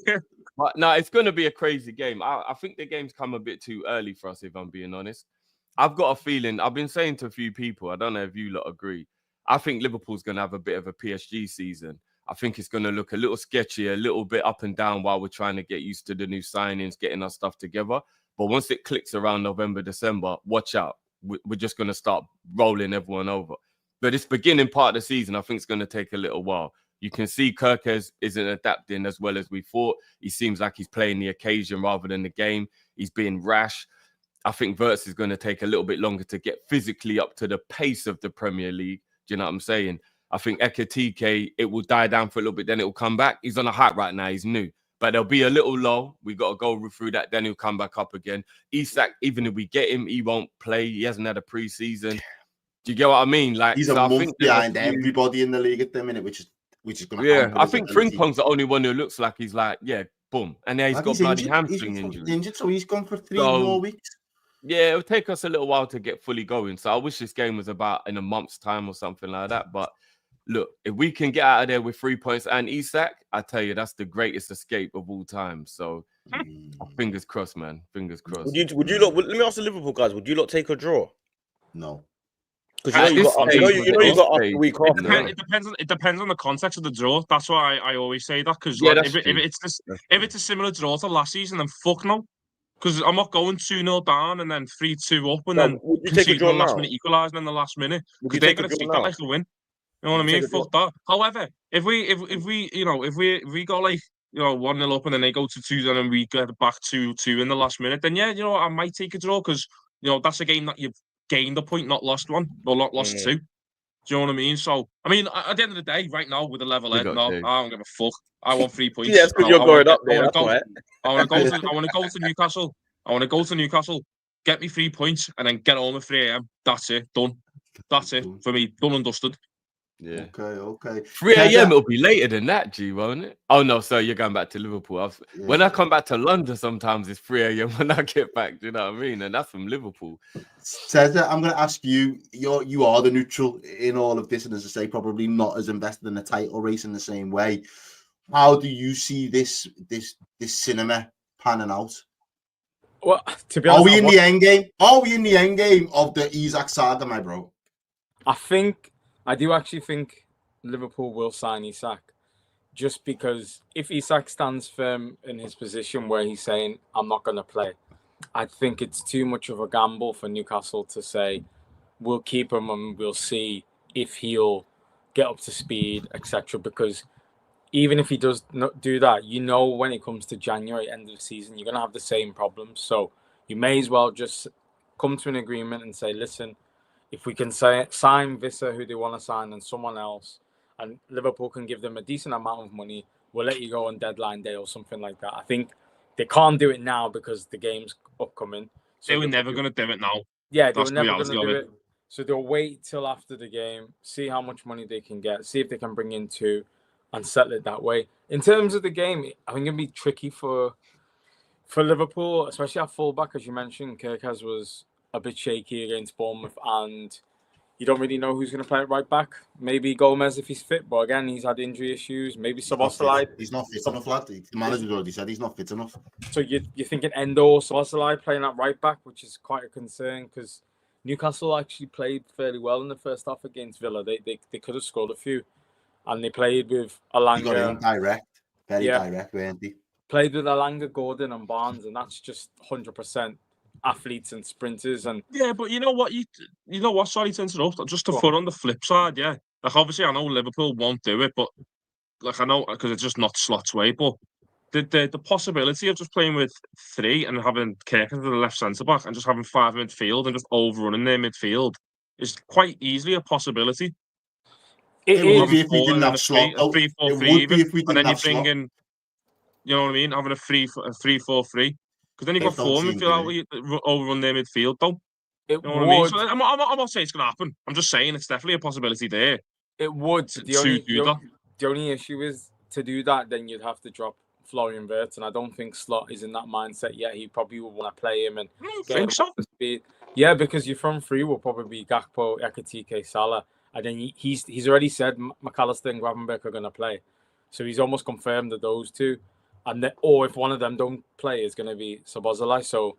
Like, but no, it's going to be a crazy game. I think the game's come a bit too early for us, if I'm being honest. I've got a feeling. I've been saying to a few people. I don't know if you lot agree. I think Liverpool's going to have a bit of a PSG season. I think it's going to look a little sketchy, a little bit up and down while we're trying to get used to the new signings, getting our stuff together. But once it clicks around November, December, watch out. We're just going to start rolling everyone over. But this beginning part of the season, I think it's going to take a little while. You can see Kirkes isn't adapting as well as we thought. He seems like he's playing the occasion rather than the game. He's being rash. I think Wirtz is going to take a little bit longer to get physically up to the pace of the Premier League. Do you know what I'm saying? I think Ekitike, it will die down for a little bit, then it will come back. He's on a hype right now. He's new. But there'll be a little low. We got to go through that. Then he'll come back up again. Isak, even if we get him, he won't play. He hasn't had a preseason. Do you get what I mean? Like, he's a month behind everybody in the league at the minute, which is going to happen. I think Frimpong's the only one who looks like he's like, yeah, boom. And then he's got bloody hamstring injury. So he's gone for 3 more weeks. Yeah, it'll take us a little while to get fully going. So I wish this game was about in a month's time or something like that. But look, if we can get out of there with 3 points and Isak, I tell you, that's the greatest escape of all time. So fingers crossed, man. Fingers crossed. Would you lot? Let me ask the Liverpool guys. Would you lot take a draw? No. Because you got a week off. It depends on the context of the draw. That's why I always say that. Because if it's a similar draw to last season, then fuck no. Because I'm not going 2-0 down and then 3-2 up and then conceding the last minute, equalising in the last minute. Because they're going to take that like a win. You know what I mean? Fuck that. However, if we go like 1-0 up and then they go to 2-0 and we get back 2-2 in the last minute, then yeah, I might take a draw because that's a game that you've gained a point, not lost one, or not lost 2. Do you know what I mean? So, I mean, at the end of the day, right now, with a level head, no, I don't give a fuck. I want 3 points. Yeah, because you're going up there. I want to go to Newcastle. I want to go to Newcastle, get me 3 points, and then get home at 3 a.m. That's it. Done. That's it for me. Done and dusted. Yeah. Okay. 3 a.m. it'll be later than that, G, won't it? Oh no, so you're going back to Liverpool. When I come back to London, sometimes it's 3 a.m. when I get back. Do you know what I mean? And that's from Liverpool. Cesar, I'm going to ask you. You are the neutral in all of this, and as I say, probably not as invested in the title race in the same way. How do you see this cinema panning out? Well, to be honest, are we in the end game? Are we in the end game of the Isak saga, my bro? I do actually think Liverpool will sign Isak, just because if Isak stands firm in his position where he's saying, I'm not going to play, I think it's too much of a gamble for Newcastle to say, we'll keep him and we'll see if he'll get up to speed, etc. Because even if he does not do that, when it comes to January, end of the season, you're going to have the same problems. So you may as well just come to an agreement and say, listen, if we can sign Visser, who they want to sign, and someone else, and Liverpool can give them a decent amount of money, we'll let you go on deadline day or something like that. I think they can't do it now because the game's upcoming. So they were never going to do it now. Yeah, they were never going to do it. So they'll wait till after the game, see how much money they can get, see if they can bring in 2 and settle it that way. In terms of the game, I think it'll be tricky for Liverpool, especially at fullback, as you mentioned. Kirkes was a bit shaky against Bournemouth, and you don't really know who's going to play it right back. Maybe Gomez if he's fit, but again, he's had injury issues. Maybe Szoboszlai. He's not fit enough, lad. The manager's already said he's not fit enough. So you're thinking Endo or Szoboszlai playing at right back, which is quite a concern because Newcastle actually played fairly well in the first half against Villa. They could have scored a few. and they played with He got in Alanga. direct, very direct, weren't he? Played with Alanga, Gordon, and Barnes, and that's just 100% athletes and sprinters. And yeah, but you know what? You know what? Sorry to interrupt. Just to put on the flip side, yeah. Like obviously, I know Liverpool won't do it, but like I know because it's just not Slot's way. But the possibility of just playing with 3 and having Kirk as the left centre back and just having 5 midfield and just overrunning their midfield is quite easily a possibility. It would be if we didn't have Slot. A 3-4-3 even, and then you bring in, you know what I mean, having a 3-4-3, because then you've got 4 midfield out overrun their midfield though. You know what I mean? So I'm not saying it's going to happen. I'm just saying it's definitely a possibility there. It would. The only issue is to do that, then you'd have to drop Florian Wirtz, and I don't think Slot is in that mindset yet. He probably would want to play him and get him up to speed. Yeah, because your front 3 will probably be Gakpo, Ekitike, Salah, and then he's already said McAllister and Gravenberch are going to play, so he's almost confirmed that those 2, and or if one of them don't play, it's going to be Szoboszlai. So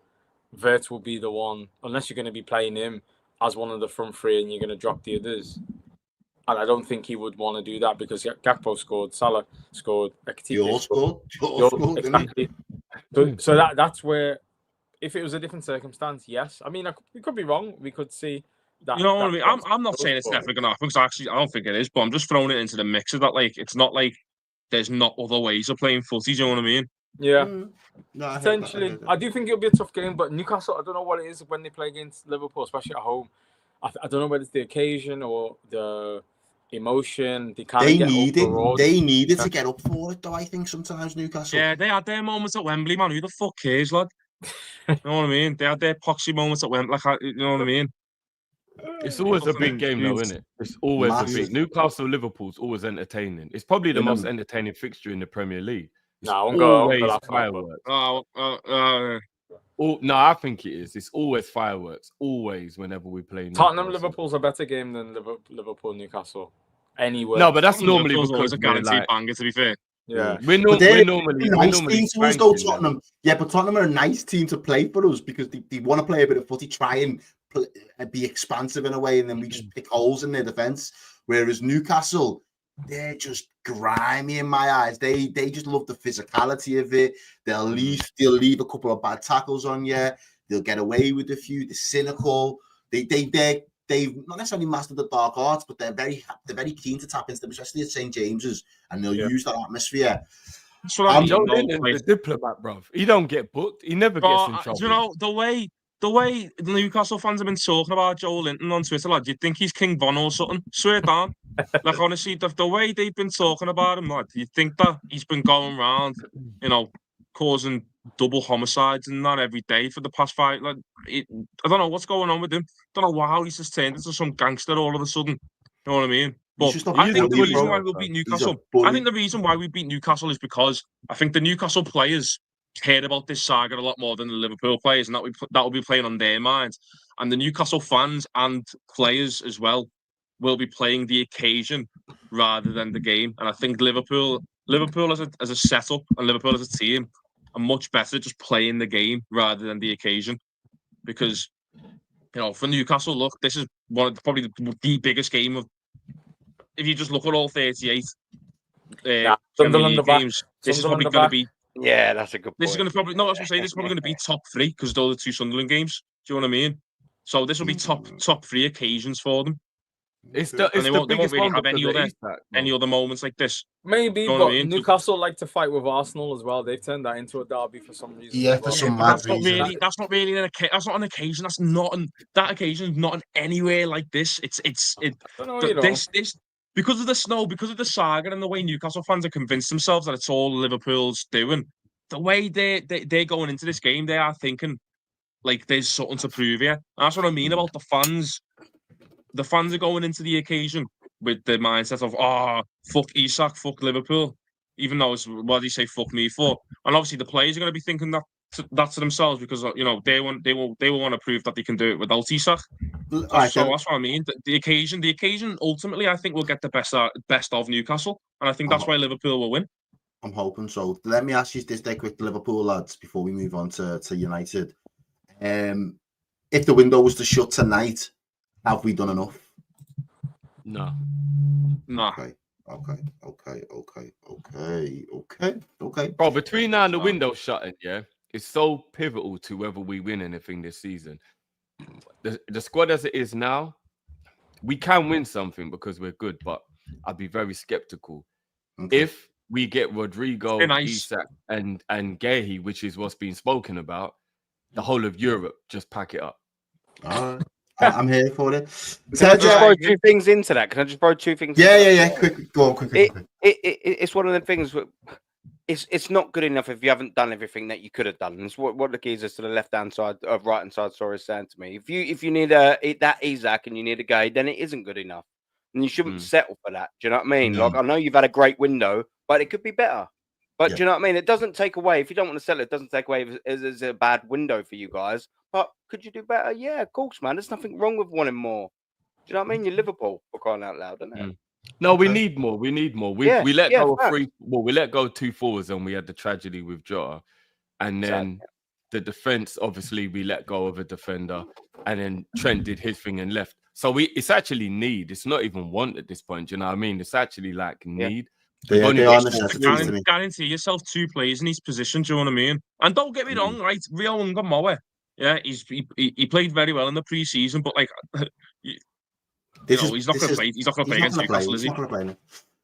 Wirtz will be the one, unless you're going to be playing him as one of the front 3 and you're going to drop the others. And I don't think he would want to do that because Gakpo scored, Salah scored, Ekitike scored. Exactly. So that's where, if it was a different circumstance, yes. I mean, we could be wrong. We could see that. You know what I mean? I'm not saying it's definitely going to happen because I don't think it is. But I'm just throwing it into the mix of that. Like, it's not like there's not other ways of playing footy. Do you know what I mean? Yeah. No, potentially. I do think it'll be a tough game. But Newcastle, I don't know what it is when they play against Liverpool, especially at home. I don't know whether it's the occasion or the emotion. They need it to get up for it, though. I think sometimes Newcastle. Yeah, they had their moments at Wembley, man. Who the fuck cares, lad? You know what I mean? They had their poxy moments at Wembley. Like, you know what I mean? It's always a big game, though, isn't it? It's always a big. Newcastle, Liverpool's always entertaining. It's probably the most entertaining fixture in the Premier League. It's always fireworks. No, I think it is. It's always fireworks. Always, whenever we play. Tottenham, Liverpool's a better game than Liverpool, Newcastle. Anywhere. No, but that's normally because a guaranteed banger. To be fair, yeah, we're normally team to us, Tottenham. Yeah, but Tottenham are a nice team to play for us because they want to play a bit of footy, try and be expansive in a way, and then we just pick holes in their defense. Whereas Newcastle, they're just grimy in my eyes. They just love the physicality of it. They'll leave a couple of bad tackles on you. They'll get away with a few. They're cynical. They've not necessarily mastered the dark arts, but they're very keen to tap into them, especially at St. James's, and they'll use that atmosphere. So the diplomat, bruv. He don't get booked. He never gets in trouble. You know the way the Newcastle fans have been talking about Joe Linton on Twitter, lad. You'd think he's King Bono or something. Swear down. Like honestly, the way they've been talking about him, lad, you'd think that he's been going around, you know, causing double homicides and that every day for the past 5. Like, I don't know what's going on with him. I don't know how he's just turned into some gangster all of a sudden. You know what I mean? But I think the reason why we beat Newcastle, is because I think the Newcastle players cared about this saga a lot more than the Liverpool players, and that will be playing on their minds. And the Newcastle fans and players as well will be playing the occasion rather than the game. And I think Liverpool as a setup and Liverpool as a team are much better just playing the game rather than the occasion. Because, you know, for Newcastle, look, this is probably the biggest game of. If you just look at all 38 games, this is probably going to be. Yeah, that's a good point. This is going to probably this is probably going to be top 3 because those are the 2 Sunderland games. Do you know what I mean? So this will be top 3 occasions for them. They won't really have any other moments like this. Maybe, you know but Newcastle like to fight with Arsenal as well. They've turned that into a derby for some reason. Yeah, for some mad reason. That's not really an occasion. That's not that occasion is not anywhere like this. It's because of the snow, because of the saga, and the way Newcastle fans are convinced themselves that it's all Liverpool's doing. The way they're going into this game, they are thinking like there's something to prove here. And that's what I mean about the fans. The fans are going into the occasion with the mindset of, fuck Isak, fuck Liverpool, even though it's what do you say, fuck me for. And obviously the players are going to be thinking that to themselves because you know they will want to prove that they can do it without Isak. So that's what I mean. The occasion ultimately I think will get the best of Newcastle, and I think that's why Liverpool will win. I'm hoping so. Let me ask you this day quick, Liverpool lads, before we move on to United. If the window was to shut tonight, have we done enough? No. Okay. Okay. Bro, between now and the window shutting, yeah, it's so pivotal to whether we win anything this season. The squad as it is now, we can win something because we're good, but I'd be very skeptical. If we get Rodrigo, Isak, and Guehi, which is what's been spoken about, the whole of Europe just pack it up. All right. I'm here for it. Can I just throw two things into that? Yeah. Quick. Go on, quick. It's one of the things. It's not good enough if you haven't done everything that you could have done. It's what the geezers to the left-hand side of right-hand side is saying to me. If you need that Isak and you need a guy, then it isn't good enough, and you shouldn't settle for that. Do you know what I mean? Like, I know you've had a great window, but it could be better. But do you know what I mean? It doesn't take away, if you don't want to sell it doesn't take away if it's a bad window for you guys. But could you do better? Yeah, of course, man. There's nothing wrong with wanting more. Do you know what I mean? You're Liverpool, for crying out loud, isn't it? No, we need more. We let go of three. Well, we let go of 2 forwards, and we had the tragedy with Jota, and then the defense. Obviously, we let go of a defender, and then Trent did his thing and left. So it's actually need. It's not even want at this point. Do you know what I mean? It's actually like need. Guarantee yourself 2 players in each position. Do you know what I mean? And don't get me wrong, right? Rio Moe, yeah, he played very well in the pre-season, but like, he's not going to play. He's not going to play against Newcastle, is he?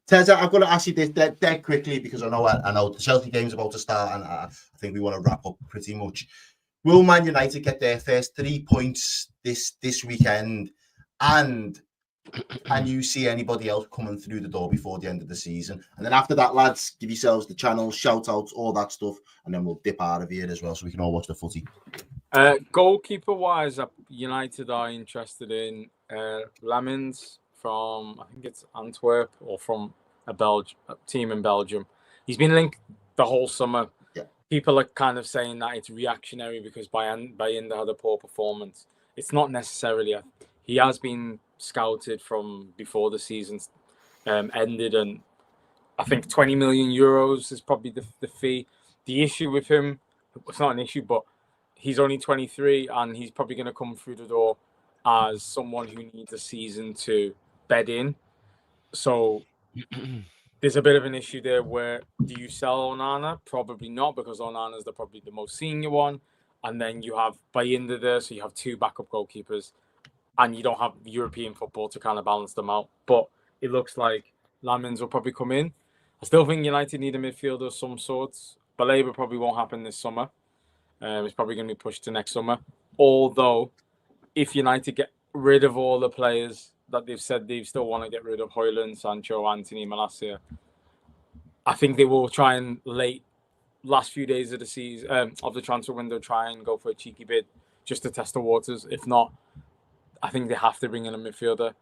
Teza, I've got to ask you this dead quickly because I know the Chelsea game's about to start, and I think we want to wrap up pretty much. Will Man United get their first 3 points this weekend? And can you see anybody else coming through the door before the end of the season? And then after that, lads, give yourselves the channel, shout outs, all that stuff, and then we'll dip out of here as well so we can all watch the footy. Goalkeeper wise, United are interested in Lamins from, I think it's Antwerp, or from a team in Belgium. He's been linked the whole summer. Yeah. People are kind of saying that it's reactionary because Bayinda had a poor performance. It's not necessarily. He has been scouted from before the season ended, and I think 20 million euros is probably the fee. The issue with him, it's not an issue, but he's only 23 and he's probably going to come through the door as someone who needs a season to bed in. So there's a bit of an issue there where do you sell Onana? Probably not, because Onana is probably the most senior one. And then you have Bayinda there, so you have 2 backup goalkeepers. And you don't have European football to kind of balance them out. But it looks like Lamins will probably come in. I still think United need a midfielder of some sorts. Baleba probably won't happen this summer. It's probably going to be pushed to next summer. Although, if United get rid of all the players that they've said they still want to get rid of, Højlund, Sancho, Anthony, Malacia, I think they will try and last few days of the season, of the transfer window, try and go for a cheeky bid just to test the waters. If not, I think they have to bring in a midfielder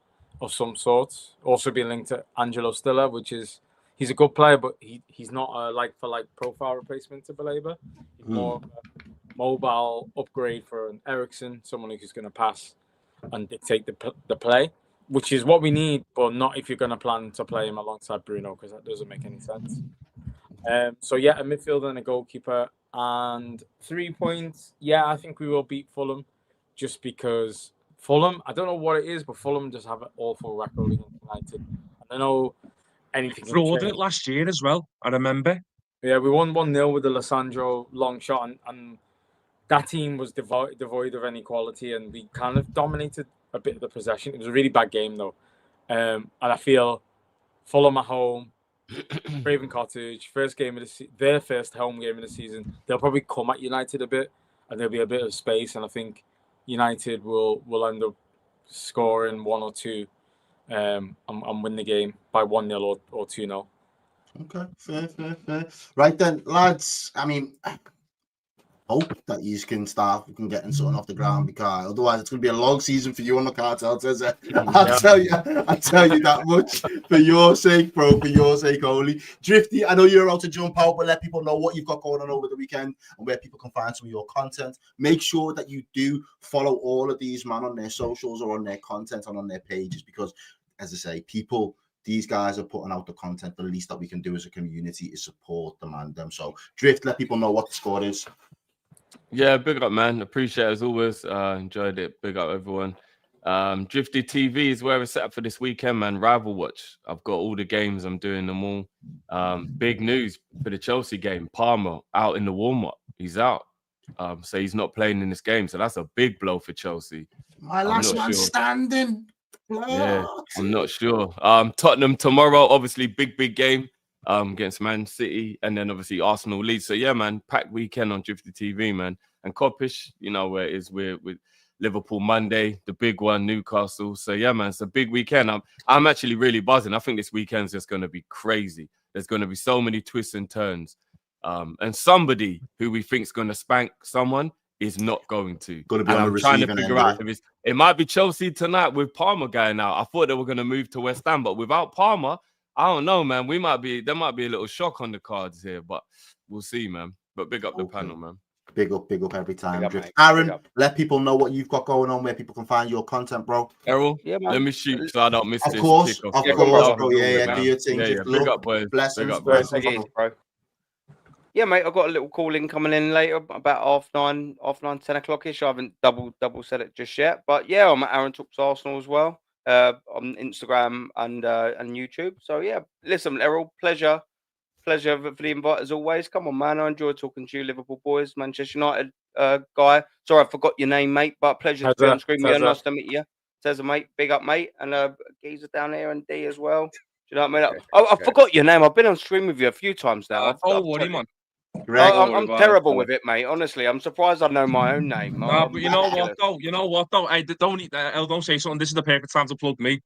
of some sort. Also being linked to Angelo Stiller, he's a good player, but he's not a like-for-like profile replacement to Baleba. He's more of a mobile upgrade for an Eriksen, someone who's going to pass and dictate the play, which is what we need, but not if you're going to plan to play him alongside Bruno, because that doesn't make any sense. So, yeah, a midfielder and a goalkeeper. And 3 points, yeah, I think we will beat Fulham just because Fulham, I don't know what it is, but Fulham just have an awful record against United. I don't know anything. Frauded it last year as well, I remember. Yeah, we won 1-0 with the Lissandro long shot, and that team was devoid of any quality, and we kind of dominated a bit of the possession. It was a really bad game, though. And I feel Fulham at home, Craven Cottage, their first home game of the season, they'll probably come at United a bit, and there'll be a bit of space, and I think United will end up scoring 1 or 2 and win the game by 1-0 or 2-0. Okay, fair. Right then, lads, I mean, hope that you can start getting something off the ground, because otherwise it's going to be a long season for you on the cartel. I'll tell you that much. For your sake, bro, for your sake only. Drifty, I know you're about to jump out, but let people know what you've got going on over the weekend and where people can find some of your content. Make sure that you do follow all of these man on their socials or on their content and on their pages, because, as I say, these guys are putting out the content. The least that we can do as a community is support them. So, Drift, let people know what the score is. Yeah, big up, man. Appreciate it as always. Enjoyed it. Big up, everyone. Drifty TV is where we're set up for this weekend, man. Rival watch. I've got all the games. I'm doing them all. Big news for the Chelsea game. Palmer out in the warm-up. He's out. So he's not playing in this game. So that's a big blow for Chelsea. My last man standing. Yeah, I'm not sure. Tottenham tomorrow, obviously big game against Man City, and then obviously Arsenal Leeds. So yeah, man, packed weekend on Drifty TV, man. And Coppish, you know where it is. We're with Liverpool Monday, the big one, Newcastle. So yeah, man, it's a big weekend. I'm actually really buzzing. I think this weekend's just going to be crazy. There's going to be so many twists and turns. And somebody who we think is going to spank someone is not going to. Got to be and on I'm the trying to receiving figure end, out if it might be Chelsea tonight with Palmer going out. I thought they were going to move to West Ham, but without Palmer, I don't know, man. There might be a little shock on the cards here, but we'll see, man. But big up the panel, man. Big up every time. Up, Aaron, let people know what you've got going on, where people can find your content, bro. Errol, yeah, man. Let me shoot so I don't miss this. Of course, bro. Yeah, do your thing. Yeah, big up, boys. Blessings, bro. Yeah, mate, I've got a little call in coming in later, about 9:30, 10 o'clock-ish. I haven't double said it just yet. But yeah, I'm at Aaron Talks Arsenal as well, on Instagram and YouTube. So yeah, listen, Errol, pleasure for the invite as always. Come on, man. I enjoy talking to you, Liverpool boys, Manchester United guy. Sorry, I forgot your name, mate, but pleasure to be on screen. Yeah, nice to meet you. Tezza, mate, big up, mate. And Geezer down here and D as well. Do you know what I mean? I forgot your name. I've been on stream with you a few times now. Worry, man. I'm terrible with it, mate. Honestly, I'm surprised I know my own name. No, but you know what though? Hey, don't say something. This is the perfect time to plug me,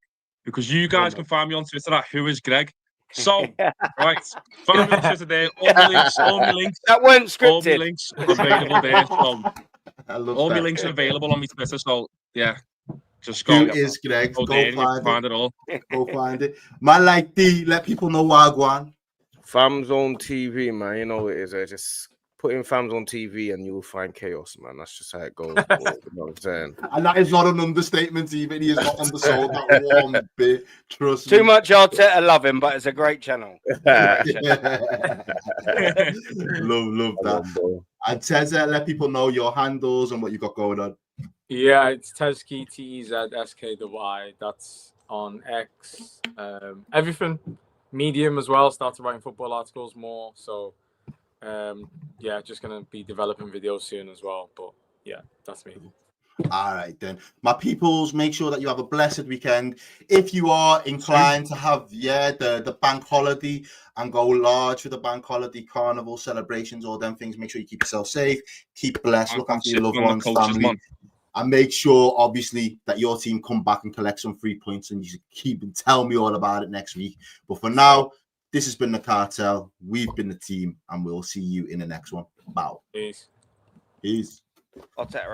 because you guys can find me on Twitter at Who Is Greg. So, right, find me on Twitter there. All my links. That weren't scripted. All my links are available there. So, all my links are available on my Twitter. So, yeah, just go. Who is Greg? Go there, find it all. Go find it. Man like D, let people know Wagwan. Famzone TV, man. You know what it is. Just put in Famzone TV and you'll find chaos, man. That's just how it goes. You know what I'm saying? And that is not an understatement, even. He has not undersold that one bit. Trust me. Too much Arteta, love him, but it's a great channel. Love that. And Tezza, let people know your handles and what you got going on. Yeah, it's Tezky, TEZSKY. That's on X. Everything. Medium as well. Started writing football articles more. So, yeah, just going to be developing videos soon as well. But, yeah, that's me. All right, then. My peoples, make sure that you have a blessed weekend. If you are inclined to have, the bank holiday and go large for the bank holiday, carnival celebrations, all them things, make sure you keep yourself safe, keep blessed, look after your loved ones, family. And make sure, obviously, that your team come back and collect some 3 points, and you should keep and tell me all about it next week. But for now, this has been the cartel. We've been the team, and we'll see you in the next one. Bow. Peace. Peace. Arteta.